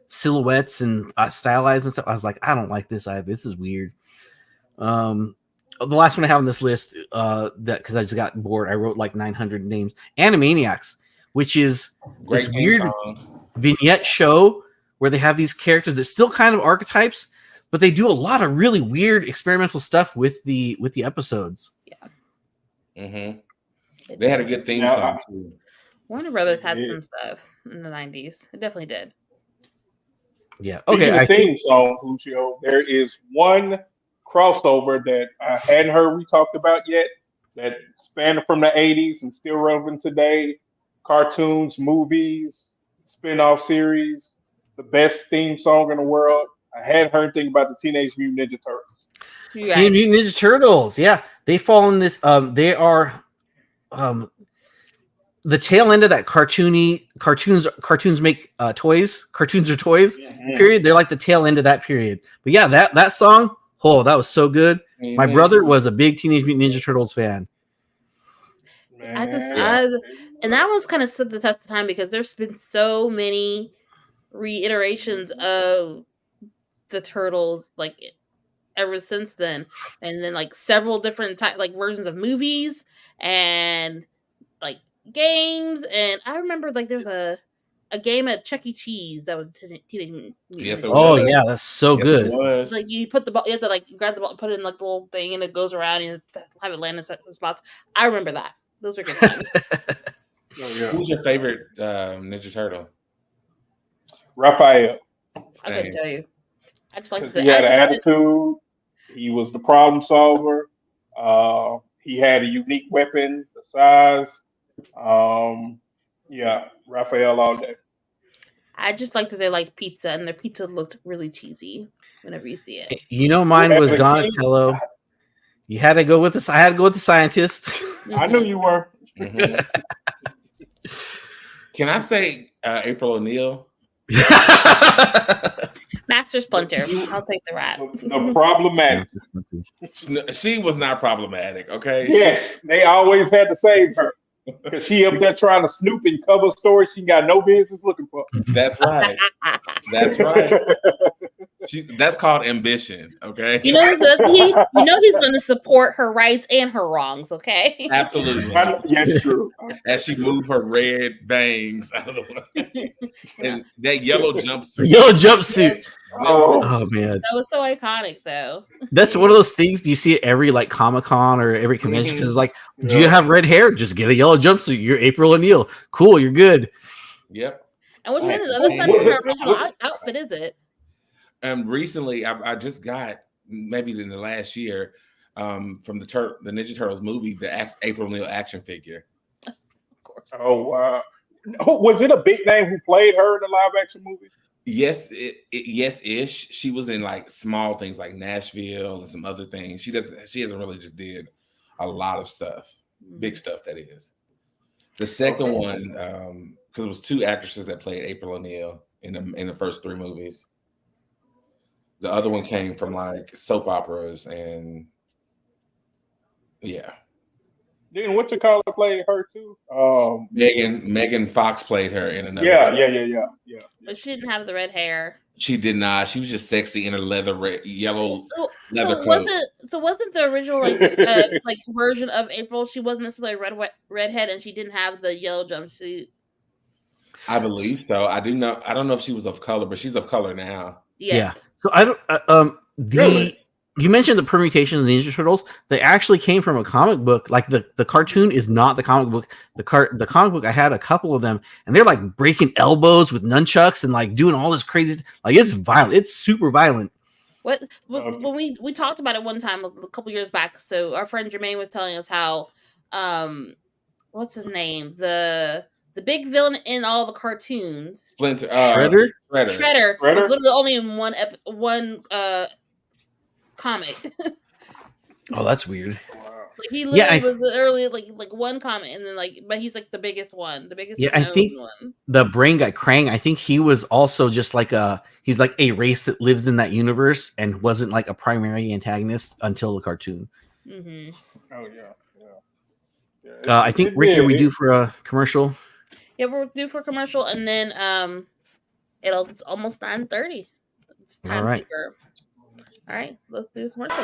silhouettes and stylized and stuff. I was like, I don't like this either. This is weird. the last one I have on this list, that because I just got bored, I wrote like 900 names. Animaniacs, which is Great this theme weird song. vignette show where they have these characters that still kind of archetypes, but they do a lot of really weird experimental stuff with the episodes. Mm-hmm. They had a good theme Now, song too. Warner Brothers They had did. some stuff in the 90s. It definitely did. Yeah. Speaking Okay. of I think theme songs, Lucio, there is one crossover that I hadn't heard we talked about yet that spanned from the 80s and still relevant today. Cartoons, movies, spin-off series, the best theme song in the world. I hadn't heard anything about the Teenage Mutant Ninja Turtles. You're Teenage right. Mutant Ninja Turtles. Yeah, they fall in this. They are the tail end of that cartoons make toys. Cartoons are toys. Mhm. Period. They're like the tail end of that period. But yeah, that song. Oh, that was so good. My brother was a big Teenage Mutant Ninja Turtles fan. I just, Man. and that one's kind of stood the test of time because there's been so many reiterations of the Turtles, like ever since then, and then like several different like versions of movies and like games. And I remember like there's a game at Chuck E. Cheese that was Teenage Mutant Yes, Ninja it Oh was. Turtles. yeah, that's so Yes, it good. It's like was. you put the ball, you have to like grab the ball, put it in like the little thing, and it goes around, and you have it land in certain spots. I remember that. Those are good times. Oh, yeah. Who's your favorite Ninja Turtle? Raphael. I couldn't Same. tell you. I just like Because the. he I had an just attitude. He was the problem solver. He had a unique weapon, the size. Um, yeah, Raphael all day. I just like that they like pizza, and their pizza looked really cheesy whenever you see it. You know, mine was As a kid, Donatello. You had to go with this. I had to go with the scientist. I knew you were. Mhm. Can I say April O'Neil? Master Splinter. I'll take the rat. The problematic. She was not problematic. Okay. Yes, they always had to save her because she up there trying to snoop and cover stories she got no business looking for. That's right. That's right. That's called ambition. Okay. You know, he's going to support her rights and her wrongs. Okay. Absolutely. Yes, true. As she moved her red bangs out of the way. And that yellow jumpsuit. Yellow jumpsuit. Oh, Oh man, That was so iconic, though. that's one of those things you see at every like Comic-Con or every convention because it's like, do you yeah. have red hair? Just get a yellow jumpsuit. You're April O'Neil. Cool, you're good. Yep. And which one is the Oh, other side of her original outfit? Is it? Recently, I just got maybe in the last year from the Ninja Turtles movie the April O'Neil action figure. Of course. Oh wow! Was it a big name who played her in the live action movie? Yes, yes-ish. She was in like small things like Nashville and some other things. She hasn't really just did a lot of stuff, big stuff that is. The second one, because it was two actresses that played April O'Neil in the first three movies. The other one came from like soap operas and yeah. Then what you call it played her too? Megan Fox played her in another. Yeah. But she didn't have the red hair. She did not. She was just sexy in a yellow leather So coat. wasn't the original like version of April? She wasn't necessarily redhead, and she didn't have the yellow jumpsuit. I believe so. I don't know if she was of color, but she's of color now. Yeah. So I don't. Really? You mentioned the permutation of the Ninja Turtles. They actually came from a comic book. Like the cartoon is not the comic book. The comic book, I had a couple of them, and they're like breaking elbows with nunchucks and like doing all this crazy. Like it's violent. It's super violent. When we talked about it one time a couple years back. So our friend Jermaine was telling us how, what's his name, the big villain in all the cartoons, Splinter, Shredder. Shredder was literally only in one comic. Oh, that's weird. Wow. Like he literally Yeah, was early like one comic, and then but he's like the biggest one, the biggest. Yeah, I known think one. the brain guy Krang. I think he was also just like he's like a race that lives in that universe and wasn't like a primary antagonist until the cartoon. Mm-hmm. Oh yeah. I think Ricky, are we due for a commercial? Yeah, we're due for a commercial, and then it's almost 9:30. It's time All right. for All right, let's do commercial.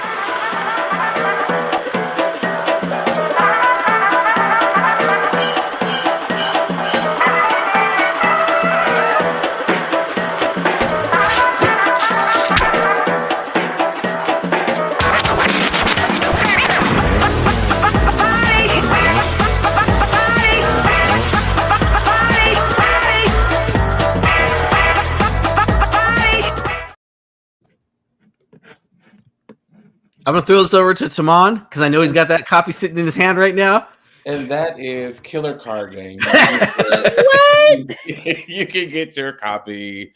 I'm gonna throw this over to Taman because I know he's got that copy sitting in his hand right now. And that is Killer Card Game. What? You can get your copy.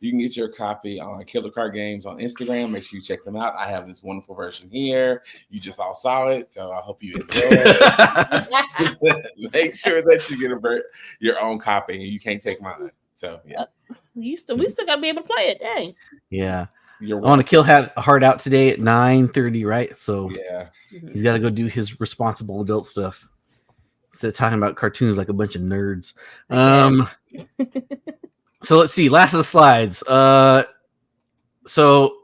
You can get your copy on Killer Card Games on Instagram. Make sure you check them out. I have this wonderful version here. You just all saw it, so I hope you enjoy it. Make sure that you get your own copy, and you can't take mine. So yeah, we still gotta be able to play it. Dang. Yeah. you're I want to kill had a heart out today at 9:30, right? So yeah. he's got to go do his responsible adult stuff instead of talking about cartoons like a bunch of nerds. So let's see. Last of the slides. So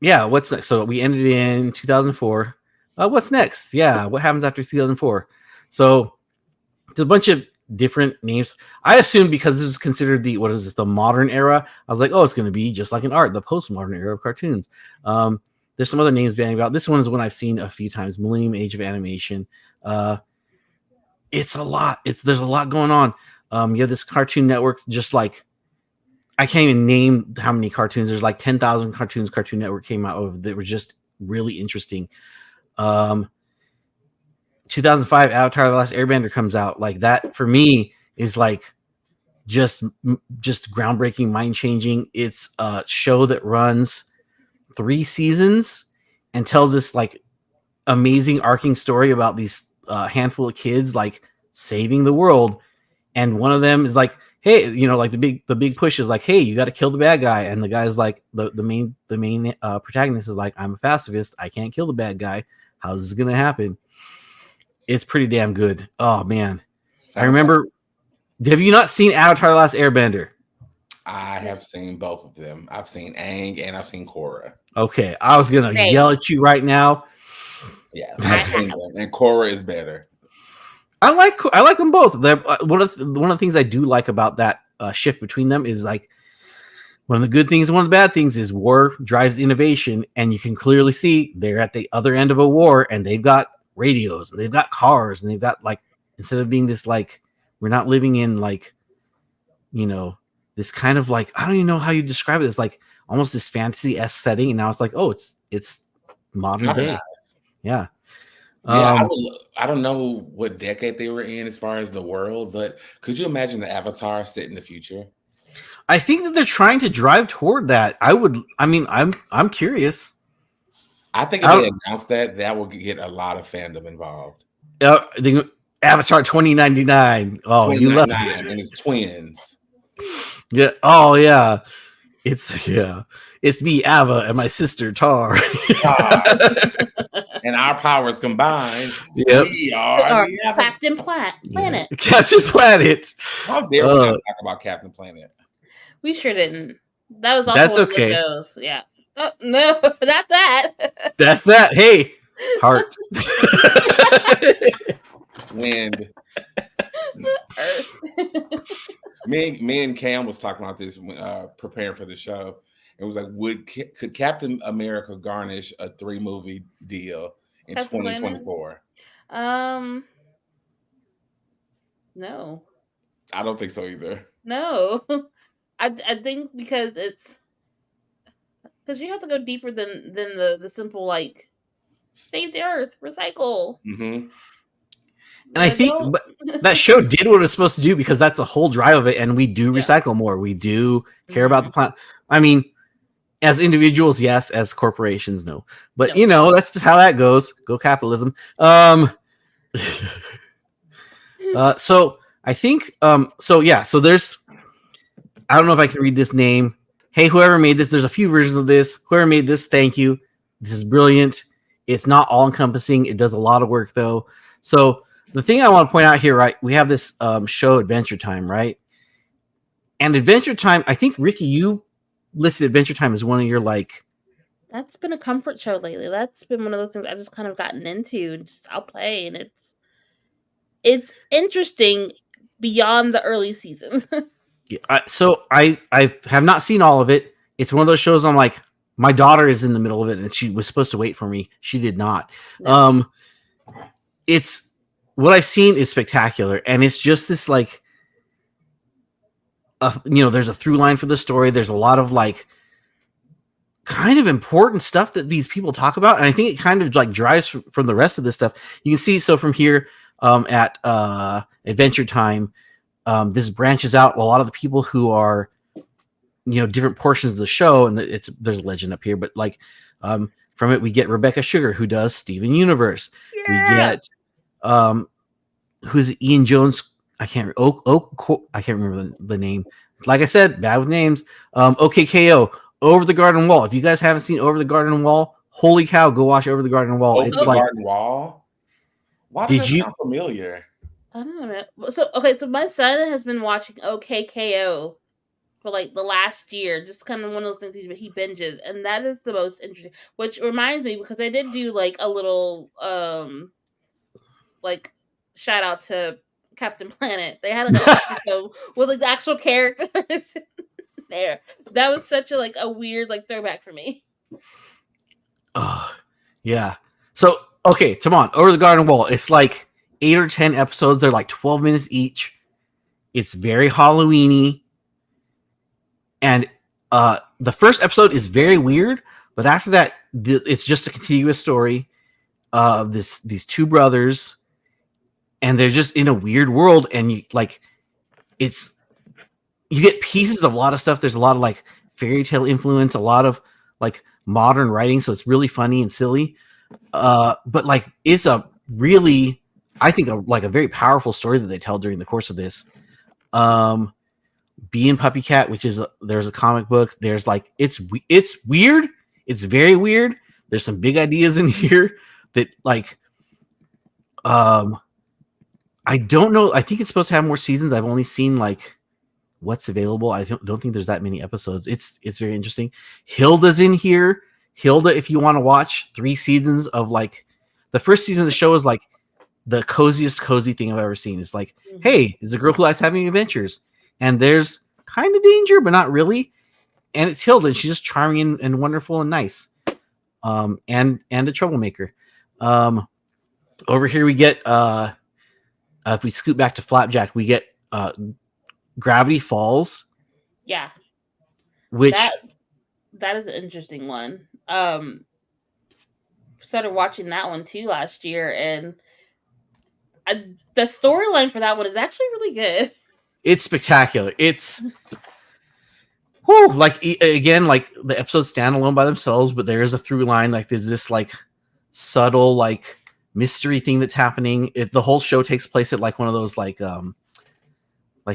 yeah, what's next? So we ended in 2004. What's next? Yeah, what happens after 2004? So there's a bunch of different names. I assumed because this is considered the modern era. I was like, oh, it's going to be just like in art, the postmodern era of cartoons. There's some other names banning about. This one is one I've seen a few times. Millennium Age of Animation. It's a lot. There's a lot going on. You have this Cartoon Network, just like I can't even name how many cartoons. There's like 10,000 cartoons Cartoon Network came out of that were just really interesting. 2005 Avatar: The Last Airbender comes out. Like that for me is like just groundbreaking, mind-changing. It's a show that runs 3 seasons and tells this like amazing arcing story about these handful of kids like saving the world, and one of them is like, hey, like the big push is like, hey, you got to kill the bad guy, and the guy's like, the main protagonist is like, I'm a pacifist, I can't kill the bad guy, how's this gonna happen? It's pretty damn good. Oh man, I remember. Have you not seen Avatar: The Last Airbender? I have seen both of them. I've seen Aang and I've seen Korra. Okay, I was gonna yell at you right now. Yeah, I've seen them, and Korra is better. I like them both. One of the things I do like about that shift between them is like one of the good things, one of the bad things is war drives innovation, and you can clearly see they're at the other end of a war, and they've got radios, and they've got cars, and they've got like, instead of being this like, we're not living in like, this kind of like, I don't even know how you describe it. It's like almost this fantasy-esque setting, and now it's like, oh, it's modern day. Yeah. Yeah, I don't know what decade they were in as far as the world, but could you imagine the Avatar set in the future? I think that they're trying to drive toward that. I'm curious. I think if they announce that will get a lot of fandom involved. Avatar 2099. Oh, you love it. And it's twins. Yeah. Oh, yeah. It's me, Ava, and my sister Tar. And our powers combined, yep. We are Captain Planet. Captain Planet. How dare we not talk about Captain Planet? We sure didn't. That was also that's one okay. Of the shows. Yeah. Oh, no, not that. That's that. Hey, heart. Wind. me and Cam was talking about this preparing for the show. It was like, could Captain America garnish a 3-movie deal in 2024? No. I don't think so either. No. I think because you have to go deeper than the simple like save the earth, recycle. Mm-hmm. And I think that show did what it was supposed to do, because that's the whole drive of it. And we do recycle more. We do care about the planet. I mean, as individuals, yes. As corporations, no. But that's just how that goes. Go capitalism. So I think so there's, I don't know if I can read this name. Hey, whoever made this, there's a few versions of this. Whoever made this, thank you. This is brilliant. It's not all encompassing. It does a lot of work though. So the thing I want to point out here, right? We have this show Adventure Time, right? And Adventure Time, I think Ricky, you listed Adventure Time as one of your like That's been a comfort show lately. That's been one of those things I just kind of gotten into and just I'll play, and it's interesting beyond the early seasons. Yeah, so I have not seen all of it. It's one of those shows I'm like, my daughter is in the middle of it and she was supposed to wait for me. She did not. No. It's what I've seen is spectacular, and it's just this like, there's a through line for the story. There's a lot of like kind of important stuff that these people talk about, and I think it kind of like drives from the rest of this stuff. You can see so from here at Adventure Time, this branches out a lot of the people who are different portions of the show, and there's a legend up here, but like from it we get Rebecca Sugar, who does Steven Universe. Yeah. We get who's it? Ian Jones. I can't remember the name. Like I said, bad with names. OKKO, Over the Garden Wall. If you guys haven't seen Over the Garden Wall, holy cow, go watch Over the Garden Wall. Over the Garden Wall. Why does that sound familiar? I don't know. So my son has been watching OKKO for like the last year, just kind of one of those things he binges, and that is the most interesting. Which reminds me, because I did do like a little like shout out to Captain Planet. They had like an episode with like the actual characters there. That was such a like a weird like throwback for me. Oh, yeah. So okay, come on, Over the Garden Wall. It's like 8 or 10 episodes. They're like 12 minutes each. It's very Halloween-y. And the first episode is very weird, but after that, it's just a continuous story of these two brothers, and they're just in a weird world, and you get pieces of a lot of stuff. There's a lot of like fairy tale influence, a lot of like modern writing, so it's really funny and silly. But like it's a really, I think, a very powerful story that they tell during the course of this. Bee and Puppy Cat, which is there's a comic book. There's like it's weird. It's very weird. There's some big ideas in here that like I don't know. I think it's supposed to have more seasons. I've only seen like what's available. I don't think there's that many episodes. It's very interesting. Hilda's in here. Hilda, if you want to watch 3 seasons of like the first season of the show is like the coziest cozy thing I've ever seen. It's like, hey, it's a girl who likes having adventures, and there's kind of danger, but not really. And it's Hilda, and she's just charming and wonderful and nice. And a troublemaker. Over here we get if we scoot back to Flapjack, we get Gravity Falls. Yeah. Which that is an interesting one. Started watching that one too last year, and the storyline for that one is actually really good. It's spectacular. It's like again, like the episodes stand alone by themselves, but there is a through line. Like there's this like subtle like mystery thing that's happening. The whole show takes place at like one of those like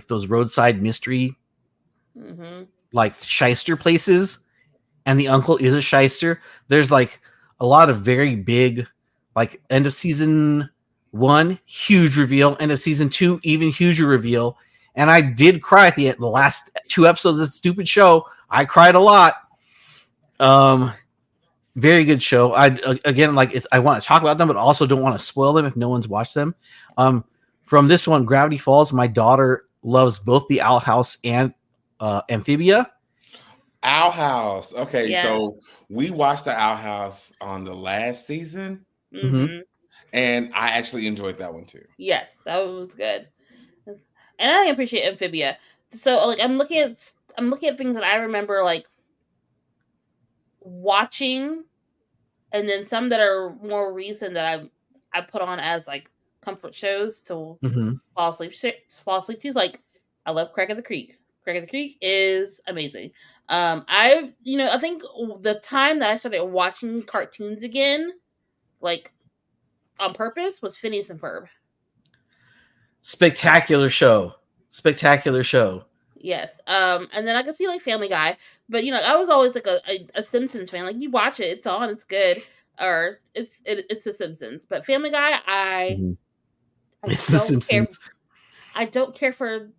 those roadside mystery like shyster places, and the uncle is a shyster. There's like a lot of very big like end of season 1 huge reveal, end of season 2 even huger reveal, and I did cry at the last 2 episodes of this stupid show. I cried a lot. Very good show. I want to talk about them, but also don't want to spoil them if no one's watched them. From this one, Gravity Falls, my daughter loves both the Owl House and Amphibia. Owl House. Okay, Yes. So we watched the Owl House on the last season, and I actually enjoyed that one too. Yes, that one was good, and I appreciate Amphibia. So like I'm looking at things that I remember like watching, and then some that are more recent that I put on as like comfort shows to fall asleep to. Like I love Craig of the Creek. Craig of the Creek is amazing. I think the time that I started watching cartoons again, like on purpose, was Phineas and Ferb. Spectacular show. Yes. And then I could see like Family Guy, but I was always like a Simpsons fan. Like you watch it, it's on, it's good, or it's The Simpsons. But Family Guy, it's The Simpsons. I don't care for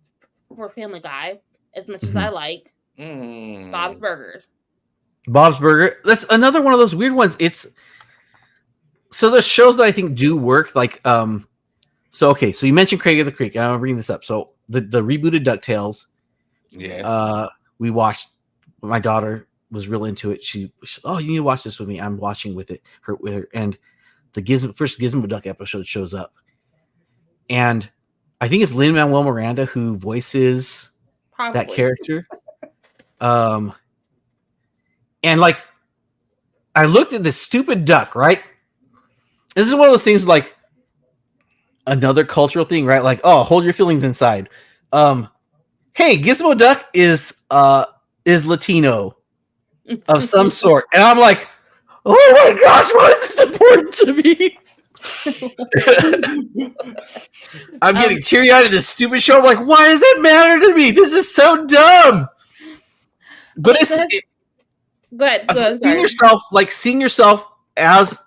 Family Guy as much as I like Bob's Burgers. Bob's Burger. That's another one of those weird ones. It's so the shows that I think do work. Like so okay. So you mentioned Craig of the Creek. And I'm bringing this up. So the rebooted DuckTales. Yes. We watched. My daughter was real into it. She oh, you need to watch this with me. I'm watching with her, and the first Gizmo Duck episode shows up, and I think it's Lin-Manuel Miranda who voices that character. And like, I looked at this stupid duck, right? This is one of those things like another cultural thing, right? Like, oh, hold your feelings inside. Hey, Gizmo Duck is Latino of some sort. And I'm like, oh my gosh, why is this important to me? I'm getting teary-eyed at this stupid show. I'm like, why does that matter to me? This is so dumb. But go ahead. Seeing yourself as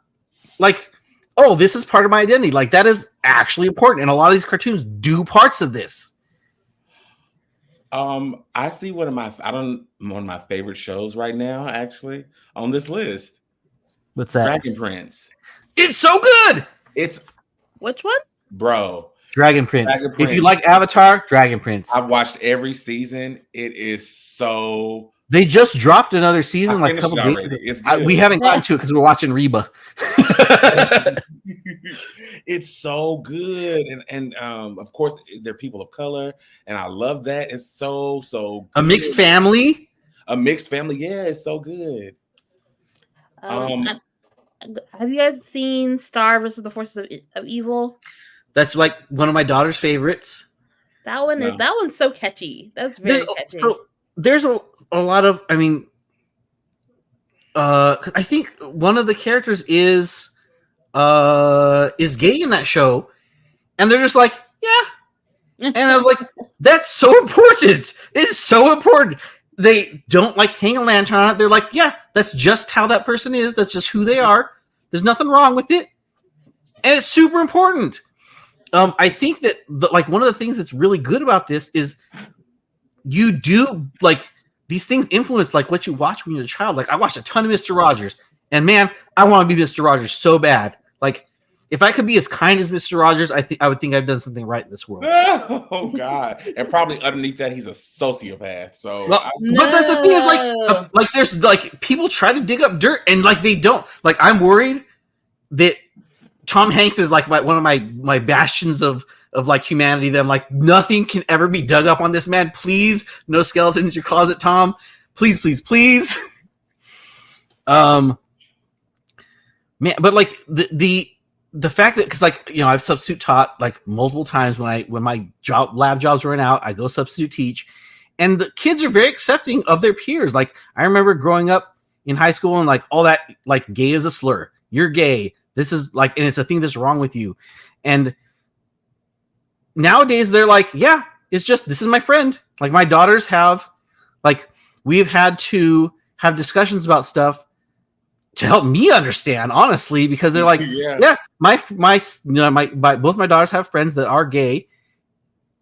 like, oh, this is part of my identity. Like that is actually important. And a lot of these cartoons do parts of this. I see one of my favorite shows right now, actually, on this list. What's that? Dragon Prince. It's so good. It's which one? Bro. Dragon Prince. If you like Avatar, Dragon Prince. I've watched every season. It is so. They just dropped another season like a couple days ago. We haven't gotten to it because we're watching Reba. It's so good, and of course they're people of color, and I love that. It's so good. A mixed family. Yeah, it's so good. Have you guys seen Star versus the Forces of Evil? That's like one of my daughter's favorites. That one's so catchy. That's very catchy. There's a lot of, I mean, I think one of the characters is gay in that show, and they're just like, yeah. And I was like, that's so important. It's so important. They don't like hang a lantern on it. They're like, yeah, that's just how that person is. That's just who they are. There's nothing wrong with it. And it's super important. I think that like one of the things that's really good about this is you do like these things influence like what you watch when you're a child. Like I watched a ton of Mr. Rogers, and man, I want to be Mr. Rogers so bad. Like if I could be as kind as Mr. Rogers, I would think I've done something right in this world. Oh God! And probably underneath that, he's a sociopath. So, but that's the thing is like there's like people try to dig up dirt and like they don't. Like I'm worried that Tom Hanks is like one of my bastions of like humanity. That I'm like nothing can ever be dug up on this man. Please, no skeletons in your closet, Tom. Please, please, please. Man, but like the fact that because like you know I've substitute taught like multiple times when my lab jobs run out, I go substitute teach, and the kids are very accepting of their peers. Like I remember growing up in high school and like all that like gay is a slur. You're gay. This is like, and it's a thing that's wrong with you. And nowadays they're like, yeah, it's just this is my friend. Like my daughters have, like we've had to have discussions about stuff to help me understand, honestly, because they're like, yeah, both my daughters have friends that are gay,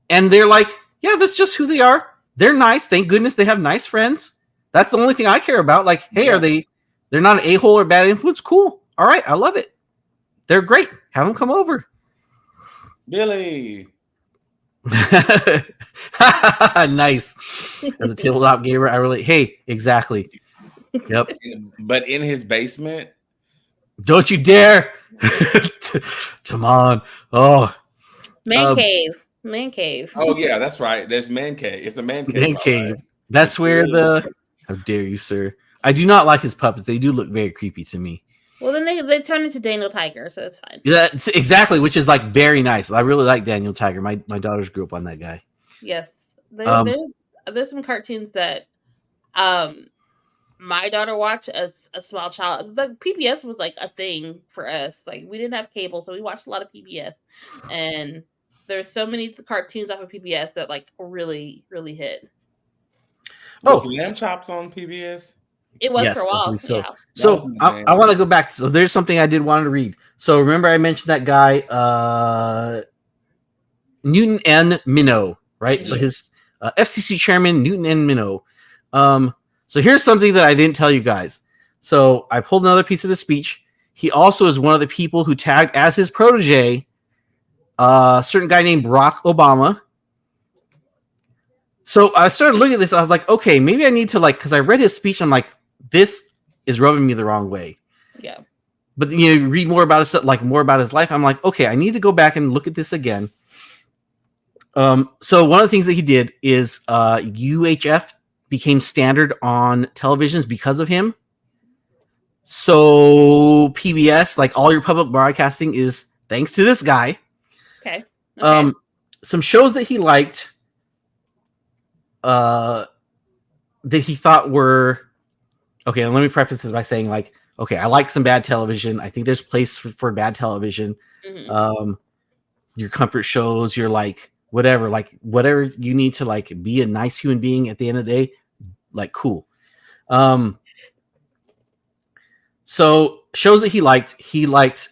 and they're like, yeah, that's just who they are. They're nice. Thank goodness they have nice friends. That's the only thing I care about. Like, hey, they're not an a-hole or bad influence? Cool. All right, I love it. They're great. Have them come over. Billy. Nice. As a tabletop gamer, I really exactly. Yep. But in his basement. Don't you dare. Come on. Oh. Man cave. Oh yeah, that's right. There's man cave. It's a man cave. Man cave. Right. That's where how dare you, sir. I do not like his puppets. They do look very creepy to me. Well, then they turn into Daniel Tiger, so it's fine. Yeah, exactly, which is like very nice. I really like Daniel Tiger. My daughters grew up on that guy. Yes. There's some cartoons that my daughter watched as a small child. The PBS was like a thing for us. Like we didn't have cable, so we watched a lot of PBS. And there's so many cartoons off of PBS that like really, really hit. Was Lamb Chops on PBS? It was for a while. So I want to go back. So there's something I did want to read. So remember I mentioned that guy, Newton N. Minow, right? Mm-hmm. So his FCC chairman, Newton N. Minow. So here's something that I didn't tell you guys. So I pulled another piece of his speech. He also is one of the people who tagged as his protege a certain guy named Barack Obama. So I started looking at this. I was like, okay, maybe I need to because I read his speech. I'm like, this is rubbing me the wrong way. Yeah. But you read more about his more about his life. I'm like, okay, I need to go back and look at this again. So one of the things that he did is UHF became standard on televisions because of him. So PBS, like all your public broadcasting, is thanks to this guy. Okay. Some shows that he liked, that he thought were okay. Let me preface this by saying, okay, I like some bad television. I think there's place for bad television. Mm-hmm. Your comfort shows, your whatever you need to be a nice human being at the end of the day, cool. So shows that he liked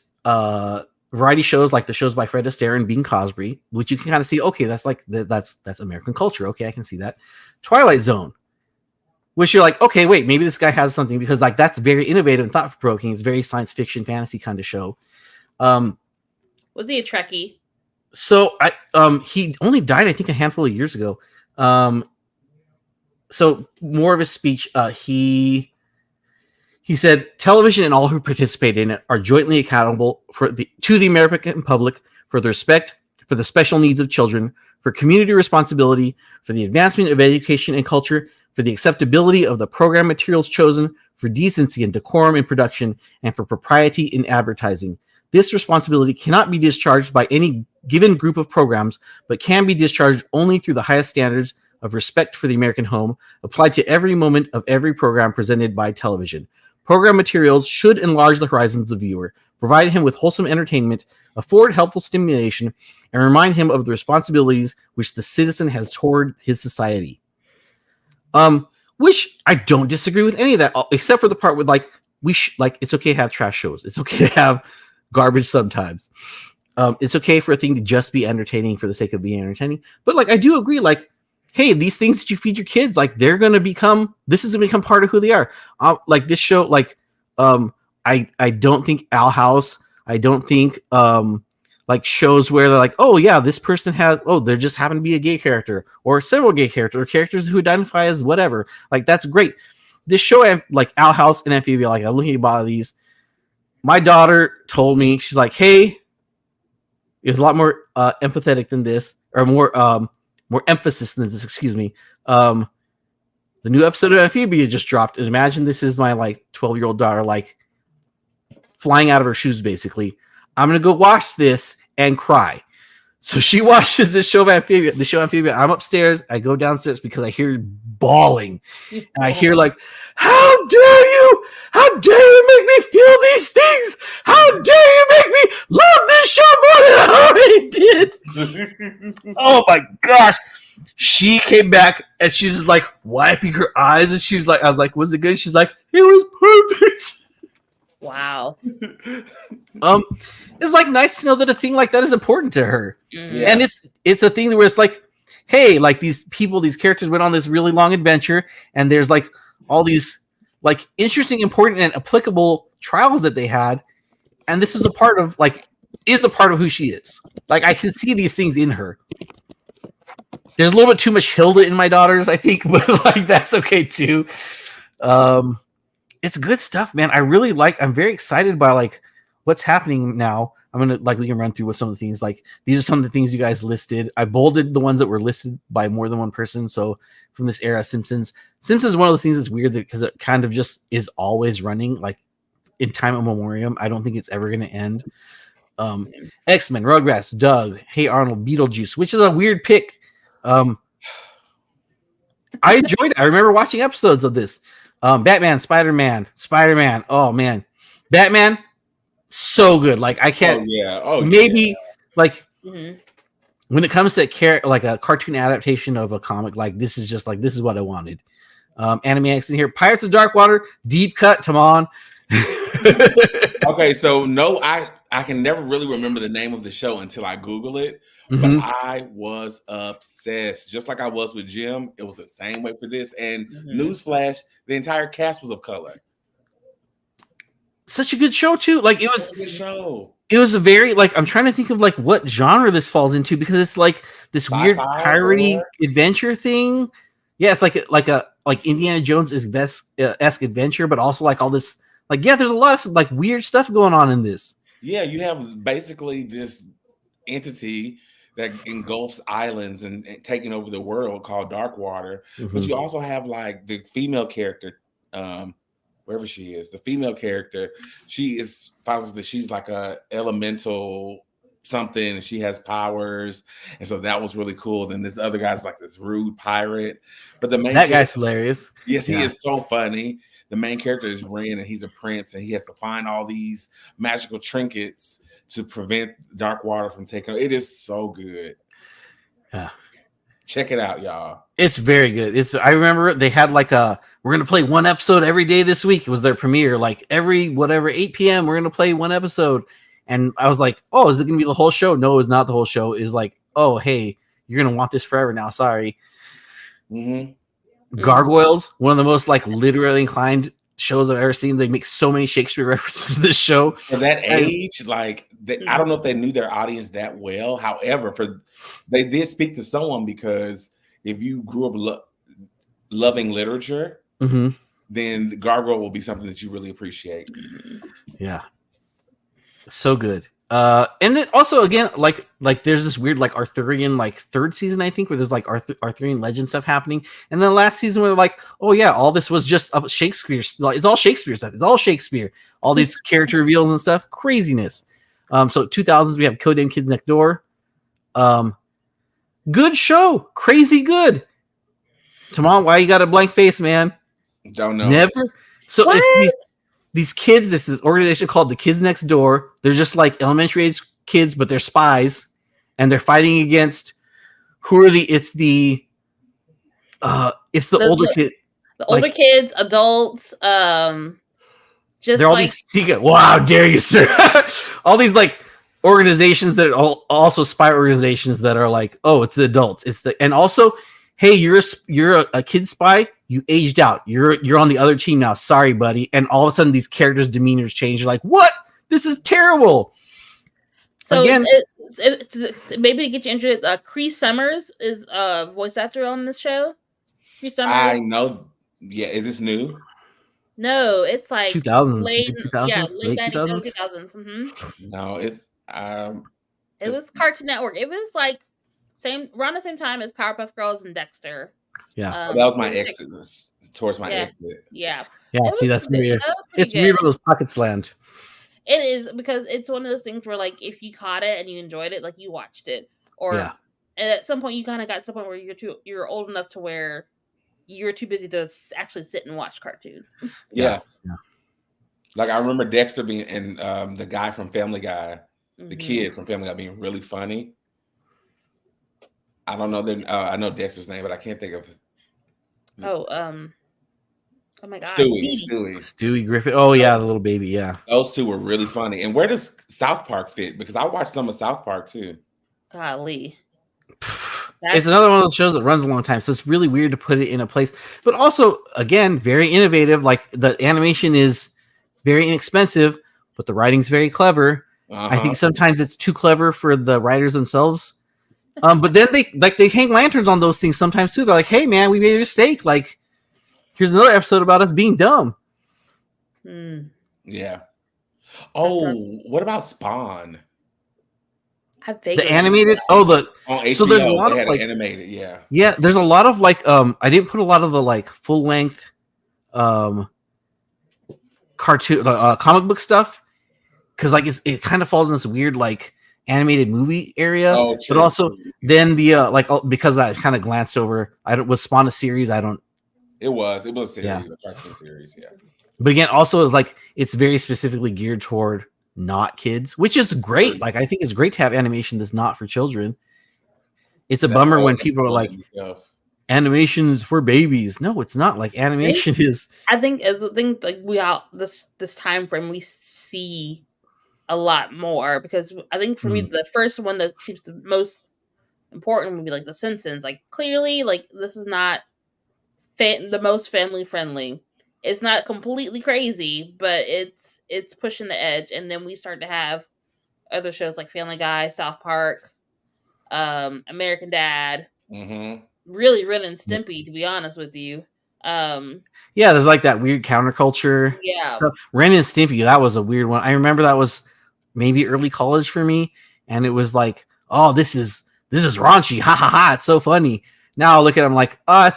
variety shows like the shows by Fred Astaire and Bing Crosby, which you can kind of see, okay, that's that's American culture. Okay, I can see that. Twilight Zone, which you're like, okay, wait, maybe this guy has something, because that's very innovative and thought-provoking. It's very science fiction, fantasy kind of show. Was he a Trekkie? So he only died, I think, a handful of years ago. So more of his speech, he said, television and all who participate in it are jointly accountable to the American public for the respect for the special needs of children, for community responsibility, for the advancement of education and culture, for the acceptability of the program materials chosen, for decency and decorum in production, and for propriety in advertising. This responsibility cannot be discharged by any given group of programs, but can be discharged only through the highest standards of respect for the American home, applied to every moment of every program presented by television. Program materials should enlarge the horizons of the viewer, provide him with wholesome entertainment, afford helpful stimulation, and remind him of the responsibilities which the citizen has toward his society. Which I don't disagree with any of that, except for the part with it's okay to have trash shows. It's okay to have garbage sometimes. It's okay for a thing to just be entertaining for the sake of being entertaining. But I do agree, hey, these things that you feed your kids, they're going to become part of who they are. This show, I don't think Owl House, I don't think shows where they're like, oh yeah, this person there just happen to be a gay character or several gay characters or characters who identify as whatever. That's great. This show, Owl House and Amphibia, I'm looking at a lot of these. My daughter told me, she's like, hey, it's a lot more empathetic than this, or more emphasis than this, excuse me. The new episode of Amphibia just dropped, and imagine this is my 12-year-old daughter flying out of her shoes, basically. I'm gonna go watch this and cry. So she watches the show Amphibia. I'm upstairs. I go downstairs because I hear bawling, and I hear how dare you? How dare you make me feel these things? How dare you make me love this show more than I already did? Oh my gosh. She came back and she's just wiping her eyes, and she's I was like, was it good? She's like, it was perfect. Wow. It's nice to know that a thing like that is important to her. Mm-hmm. And it's a thing where it's hey, these characters went on this really long adventure, and there's all these interesting, important, and applicable trials that they had, and this is a part of who she is. I can see these things in her. There's a little bit too much Hilda in my daughters, I think, but that's okay too. It's good stuff, man. I'm very excited by what's happening now. I'm gonna we can run through with some of the things. These are some of the things you guys listed. I bolded the ones that were listed by more than one person. So from this era, Simpsons is one of the things that's weird because it kind of just is always running in time immemorial. I don't think it's ever gonna end. X-Men, Rugrats, Doug, Hey Arnold, Beetlejuice, which is a weird pick. I enjoyed it. I remember watching episodes of this. Batman, Spider-Man. Oh man, Batman, so good. I can't. Maybe mm-hmm. when it comes to a cartoon adaptation of a comic, this is just this is what I wanted. Animaniacs in here. Pirates of Dark Water, deep cut. Come on. Okay, so no, I can never really remember the name of the show until I Google it. But Mhm. I was obsessed, just like I was with Jim. It was the same way for this. And newsflash, the entire cast was of color. Such a good show too. Like it was Such a good show. It was a very like I'm trying to think of like what genre this falls into because it's like this weird Sci-fi, piratey horror. adventure thing. Yeah, it's like Indiana Jones esque adventure, but also like all this like yeah, there's a lot of like weird stuff going on in this. Yeah, you have basically this entity that engulfs islands and taking over the world called Darkwater. But you also have like the female character, wherever she is, the female character, she is she's like a elemental something and she has powers. And so that was really cool. Then this other guy's like this rude pirate. But the main That guy's hilarious. Yes, he is so funny. The main character is Ren, and he's a prince, and he has to find all these magical trinkets to prevent Darkwater from taking. It is so good. Yeah, check it out, y'all. It's very good. I remember they had like we're gonna play one episode every day this week. It was their premiere. Like every 8 p.m. we're gonna play one episode, and I was like, oh, is it gonna be the whole show? No, it's not the whole show. It's like, oh, hey, you're gonna want this forever now. Sorry. Gargoyles, one of the most like literally inclined shows I've ever seen. They make so many Shakespeare references to this show. For that age, like I don't know if they knew their audience that well. However, they did speak to someone because if you grew up loving literature, then the Gargoyle will be something that you really appreciate. Yeah, so good. And then also again, like there's this weird like Arthurian like third season I think where there's like Arthurian legend stuff happening, and then last season where they're like, oh yeah, all this was just Shakespeare. Like, it's all Shakespeare stuff. It's all Shakespeare. All these character reveals and stuff, craziness. So 2000s we have Codename Kids Next Door. Good show, crazy good. Tamon, why you got a blank face, man? Don't know. Never. So What? it's these kids, this is an organization called the Kids Next Door. They're just like elementary age kids, but they're spies, and they're fighting against it's the older kid. The older kids, adults, just they're all these secret. Wow, dare you, sir? All these like organizations that are also spy organizations that are like, oh, it's the adults. And also, hey, you're a kid spy. You aged out. You're on the other team now. Sorry, buddy. And all of a sudden, these characters' demeanors change. You're like, what? This is terrible. So again, maybe to get you interested, Cree Summers is voice actor on this show. Cree Summers. I know. Yeah, is this new? No, it's like 2000s, late 2000s, late 2000s. 2000s. No, it's it was Cartoon Network. It was like around the same time as Powerpuff Girls and Dexter. Yeah, that was my exit. Towards my exit. Yeah. See, that's weird. It's weird where those pockets land. It is because it's one of those things where, like, if you caught it and you enjoyed it, like you watched it, or at some point you kind of got to the point where you're old enough to where you're too busy to actually sit and watch cartoons. Yeah. Like I remember Dexter being and the guy from Family Guy, the kid from Family Guy being really funny. I don't know I know Dexter's name, but I can't think of. Oh my God, Stewie Griffin. Oh yeah, the little baby. Yeah, those two were really funny. And where does South Park fit? Because I watched some of South Park too. Golly, it's another one of those shows that runs a long time, so it's really weird to put it in a place. But also, again, very innovative. Like the animation is very inexpensive, but the writing's very clever. I think sometimes it's too clever for the writers themselves. But then they hang lanterns on those things sometimes too. They're like, "Hey, man, we made a mistake. Like, here's another episode about us being dumb." Yeah. Oh, what about Spawn? The animated. On HBO, so there's a lot of like animated. Yeah. There's a lot of like I didn't put a lot of the like full length cartoon comic book stuff because like it kind of falls in this weird like animated movie area, but also then the because that kind of glanced over. Was Spawn a series? It was a series, a cartoon series, But again, also is like it's very specifically geared toward not kids, which is great. Like I think it's great to have animation that's not for children. It's a bummer when people are like, animation is for babies. No, it's not. Like animation is. I think like this time frame we see a lot more, because I think for me the first one that seems the most important would be like The Simpsons. Like clearly, like this is not the most family friendly. It's not completely crazy, but it's pushing the edge. And then we start to have other shows like Family Guy, South Park, American Dad, Mm-hmm. really Ren and Stimpy, to be honest with you. Yeah, there's like that weird counterculture Yeah. stuff. Ren and Stimpy, that was a weird one. I remember that was maybe early college for me, and it was like, oh, this is raunchy, ha ha ha, it's so funny. Now I look at it, I'm like, oh,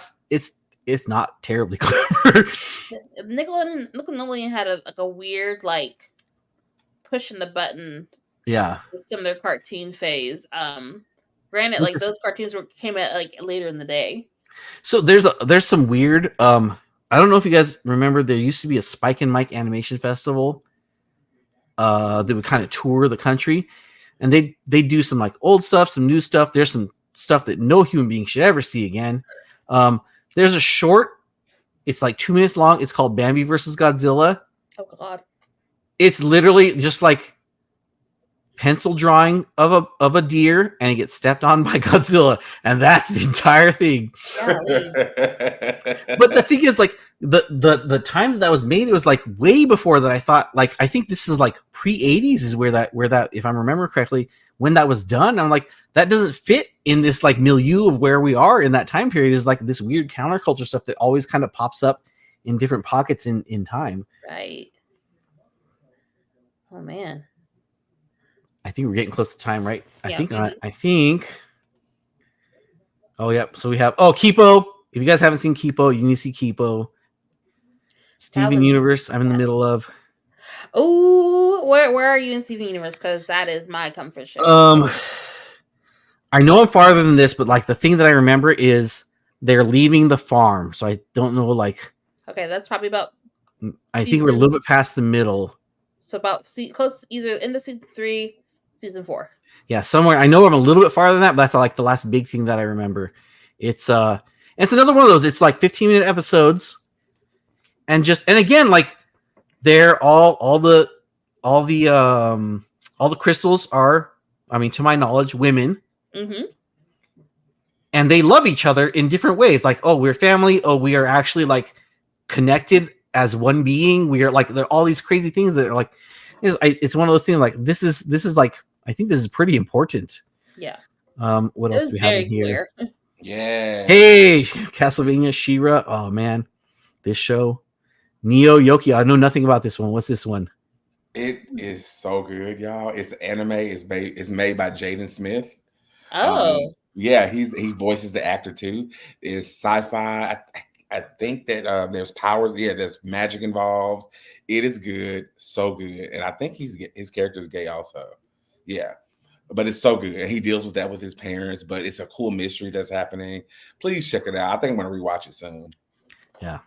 it's not terribly clever. Nickelodeon had a weird like pushing the button Yeah, with some of their cartoon phase. Granted, like those cartoons came out like later in the day. So there's some weird. I don't know if you guys remember. There used to be a Spike and Mike animation festival. That would kind of tour the country, and they do some like old stuff, some new stuff. There's some stuff that no human being should ever see again. There's a short. It's like 2 minutes long. It's called Bambi versus Godzilla. Oh God! It's literally just like pencil drawing of a deer, and it gets stepped on by Godzilla, and that's the entire thing. But the thing is, like the time that was made, it was like way before that. I thought, like, I think this is like pre-80s is where that if I remember correctly, when that was done. I'm like, that doesn't fit in this like milieu of where we are in that time period. Is like this weird counterculture stuff that always kind of pops up in different pockets in time. Right. Oh man. I think we're getting close to time, right? Yeah, I think. Oh, yeah. So we have Kipo. If you guys haven't seen Kipo, you need to see Kipo. Steven Universe, I'm in the middle of. Oh, where are you in Steven Universe? Because that is my comfort show. I know I'm farther than this, but like the thing that I remember is they're leaving the farm. So I don't know, like. Okay, that's probably about. I think we're a little bit past the middle. So about close to either end of season 3, season 4. Yeah, somewhere. I know I'm a little bit farther than that, but that's like the last big thing that I remember. It's another one of those. It's like 15-minute episodes, and again, like they're all the crystals are, I mean, to my knowledge, women, and they love each other in different ways. Like, oh, we're family. Oh, we are actually like connected as one being. We are like, there are all these crazy things that are like, it's one of those things. Like this is like, I think this is pretty important. Yeah. What else do we have in here? Clear. Yeah. Hey, Castlevania, She-Ra. Oh man, this show. Neo Yoki. I know nothing about this one. What's this one? It is so good, y'all. It's anime. It's made by Jaden Smith. Oh. Yeah, he voices the actor too. It's sci-fi. I think that there's powers. Yeah, there's magic involved. It is good, so good, and I think his character's gay also. Yeah, but it's so good, and he deals with that with his parents. But it's a cool mystery that's happening. Please check it out. I think I'm gonna rewatch it soon. Yeah,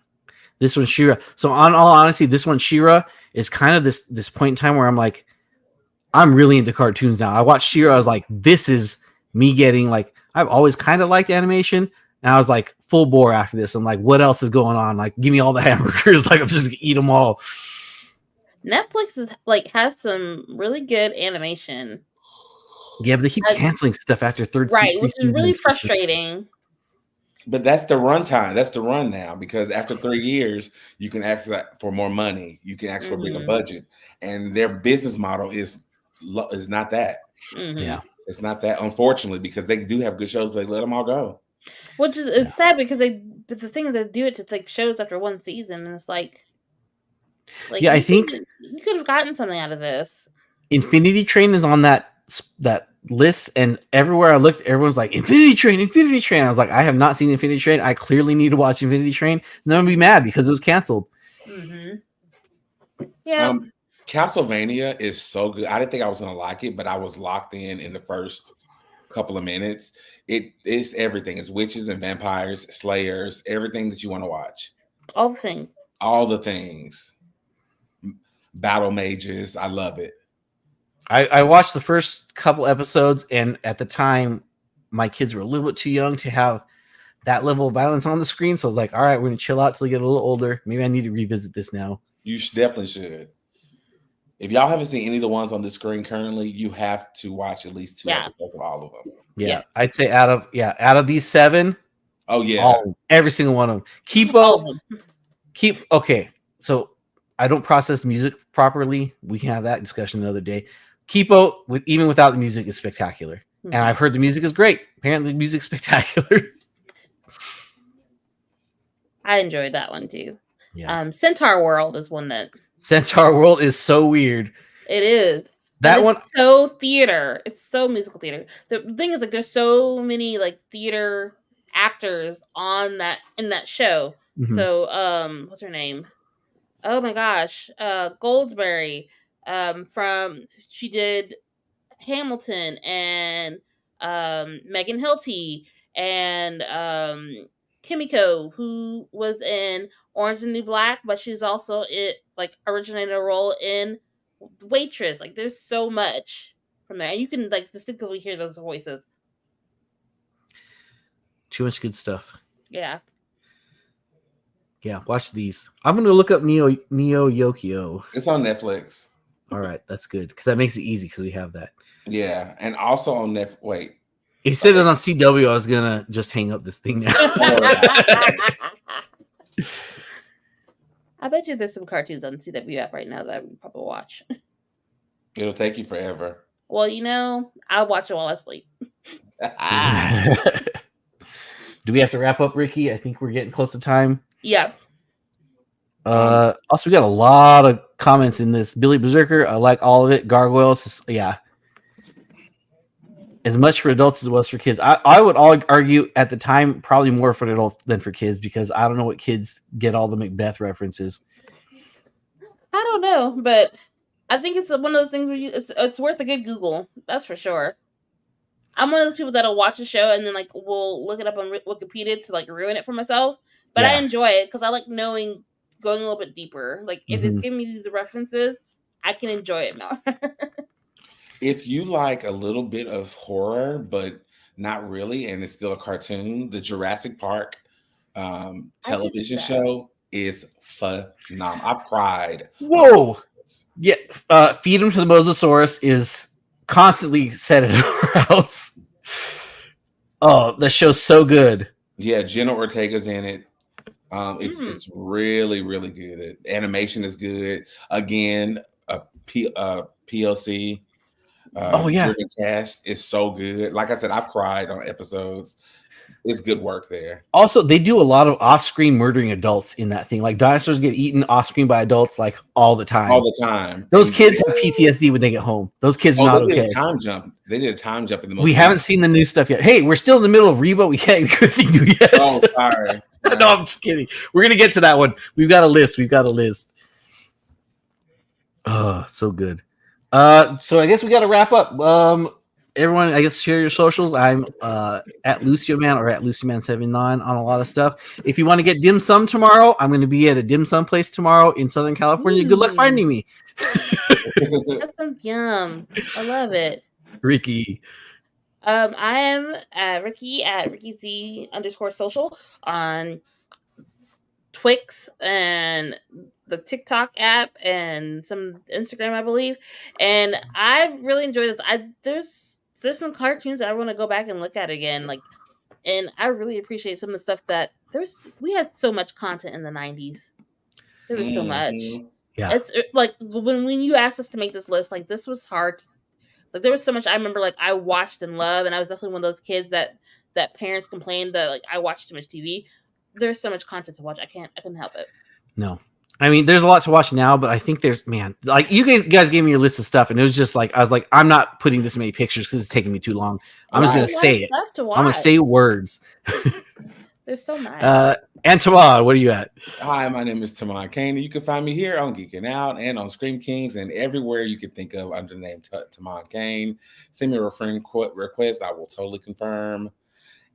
this one She-Ra. So on all honesty, this one She-Ra is kind of this point in time where I'm like, I'm really into cartoons now. I watched She-Ra. I was like, this is me getting like, I've always kind of liked animation. And I was like full bore after this. I'm like, what else is going on? Like, give me all the hamburgers. Like, I'm just gonna eat them all. Netflix has some really good animation. Yeah, but they keep canceling stuff after third season. Right, which is really frustrating. But that's the run time. That's the run now, because after 3 years, you can ask for more money. You can ask for a bigger budget, and their business model is not that. Yeah, it's not that. Unfortunately, because they do have good shows, but they let them all go. Which is it's sad because but the thing is they do it to like shows after one season, and it's like yeah, I think you could have gotten something out of this. Infinity Train is on that list, and everywhere I looked, everyone's like Infinity Train. I was like, I have not seen Infinity Train. I clearly need to watch Infinity Train. And then I'd be mad because it was canceled. Yeah. Castlevania is so good. I didn't think I was gonna like it, but I was locked in the first couple of minutes. It's everything. It's witches and vampires, slayers, everything that you want to watch. All the things. All the things. Battle mages. I love it. I watched the first couple episodes, and at the time, my kids were a little bit too young to have that level of violence on the screen. So I was like, all right, we're going to chill out till they get a little older. Maybe I need to revisit this now. You definitely should. If y'all haven't seen any of the ones on the screen currently, you have to watch at least 2 Yeah. episodes of all of them. Yeah, I'd say out of these 7, Oh yeah, every single one of them. All of them. Okay. So I don't process music properly. We can have that discussion another day. Kipo, even without the music, is spectacular, and I've heard the music is great. Apparently, the music's spectacular. I enjoyed that one too. Yeah. Centaur World is one that Centaur World is so weird. it is. That And one, it's so theater. It's so musical theater. The thing is, like, there's so many like theater actors on in that show. Mhm. So, what's her name? Oh my gosh, Goldsberry. She did Hamilton and Megan Hilty and Kimiko, who was in Orange and New Black, but she's also originated a role in Waitress. Like, there's so much from there, and you can like distinctly hear those voices. too much good stuff. Yeah. Yeah, watch these. I'm gonna look up Neo Yokio. it's on Netflix. All right, that's good because that makes it easy because we have that. Yeah, and also on Netflix. Wait, If you said it was on CW, I was gonna just hang up this thing now. I bet you there's some cartoons on CW app right now that I would probably watch. it'll take you forever. Well, I'll watch it while I sleep. Do we have to wrap up, Ricky? I think we're getting close to time. Yeah. Also, we got a lot of comments in this. Billy Berserker, I like all of it. Gargoyles, yeah. As much for adults as it was for kids. I would argue at the time probably more for adults than for kids because I don't know what kids get all the Macbeth references. I don't know, but I think it's one of those things where it's worth a good Google. That's for sure. I'm one of those people that'll watch a show and then like will look it up on Wikipedia to like ruin it for myself. But I enjoy it because I like going a little bit deeper. Like if it's giving me these references, I can enjoy it more. If you like a little bit of horror, but not really, and it's still a cartoon, the Jurassic Park television show is phenomenal. I've cried. Whoa! Yeah, Feed Him to the Mosasaurus is constantly said at our house. Oh, the show's so good. Yeah, Jenna Ortega's in it. It's really, really good. The animation is good. Again, PLC. Driven cast is so good. Like I said, I've cried on episodes. It's good work there. Also, they do a lot of off-screen murdering adults in that thing. Like dinosaurs get eaten off-screen by adults like all the time. All the time. Those kids have PTSD when they get home. Those kids are not okay. They did a time jump. They did a time jump in the. We haven't seen the new stuff yet. Hey, we're still in the middle of Reba. We can't do anything new yet. Oh, sorry. No, I'm just kidding. We're gonna get to that one. We've got a list. Oh, so good. So I guess we got to wrap up. Everyone, I guess share your socials. I'm at LucioMan or at LucioMan79 on a lot of stuff. If you want to get dim sum tomorrow, I'm going to be at a dim sum place tomorrow in Southern California. Good luck finding me. That sounds yum. I love it. Ricky. I am Ricky at RickyZ_social on Twix and the TikTok app and some Instagram, I believe. And I really enjoy this. There's some cartoons that I want to go back and look at again. Like, and I really appreciate some of the stuff that we had so much content in the 90s. There was so much. Yeah. It's like when you asked us to make this list, like this was hard. Like there was so much I remember like I watched and loved, and I was definitely one of those kids that parents complained that like I watched too much TV. There's so much content to watch. I couldn't help it. No. I mean, there's a lot to watch now, but I think like you guys gave me your list of stuff, and it was just like I was like, I'm not putting this many pictures because it's taking me too long. I'm just gonna say it. I'm gonna say words. There's so much. And Tamad, what are you at? Hi, my name is Tamad Kane. You can find me here on Geekin Out and on Scream Kings and everywhere you can think of under the name Tamad Kane. Send me a friend request. I will totally confirm.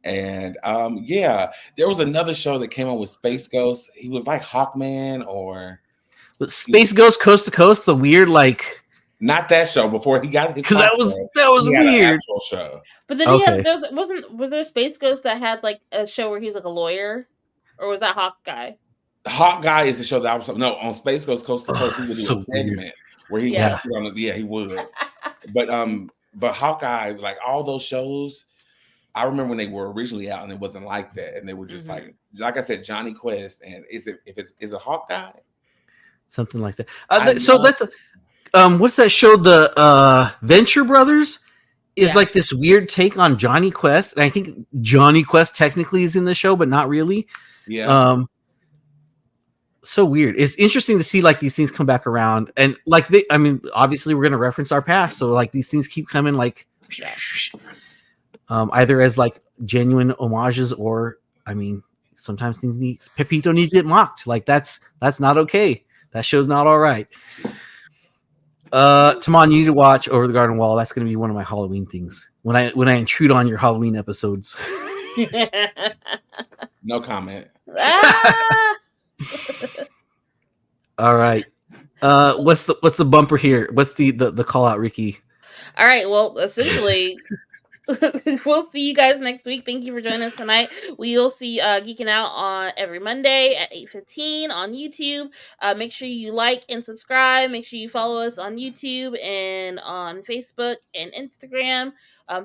And there was another show that came on with Space Ghost. He was like Hawkman or Space Ghost Coast to Coast, the weird like not that show before he got his because that was weird show. But then was there a Space Ghost that had like a show where he's like a lawyer, or was that Hawkeye? Hawkeye is the show that I was on Space Ghost Coast to Coast. He would do a segment where he Yeah. would put on he would. But Hawkeye, like all those shows, I remember when they were originally out and it wasn't like that, and they were just like I said, Johnny Quest, and is it Hawkeye? Something like that. I So love- that's what's that show? The Venture Brothers is Yeah. like this weird take on Johnny Quest, and I think Johnny Quest technically is in the show, but not really. Yeah. So weird. It's interesting to see like these things come back around, and like I mean, obviously we're gonna reference our past, so like these things keep coming like either as like genuine homages or I mean sometimes things need Pepito needs to get mocked. Like that's not okay. That show's not all right. Tamon, you need to watch Over the Garden Wall. That's gonna be one of my Halloween things. When I intrude on your Halloween episodes. No comment. Ah! All right. What's the bumper here? What's the call out, Ricky? All right. Well, essentially, we'll see you guys next week. Thank you for joining us tonight. We'll see Geeking Out on every Monday at 8:15 on YouTube. Make sure you like and subscribe. Make sure you follow us on YouTube and on Facebook and Instagram.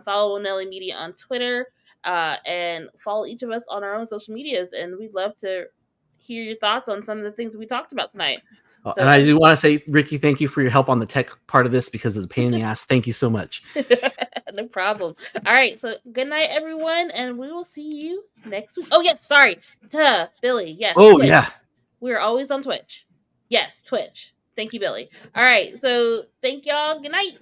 Follow Nelly Media on Twitter. And follow each of us on our own social medias. And we'd love to hear your thoughts on some of the things we talked about tonight. So, and I do want to say, Ricky, thank you for your help on the tech part of this because it's a pain in the ass. Thank you so much. No problem. All right. So good night, everyone. And we will see you next week. Oh, yes. Sorry. Duh, Billy. Yes. Oh, Twitch. yeah. We're always on Twitch. Yes, Twitch. Thank you, Billy. All right. So thank y'all. Good night.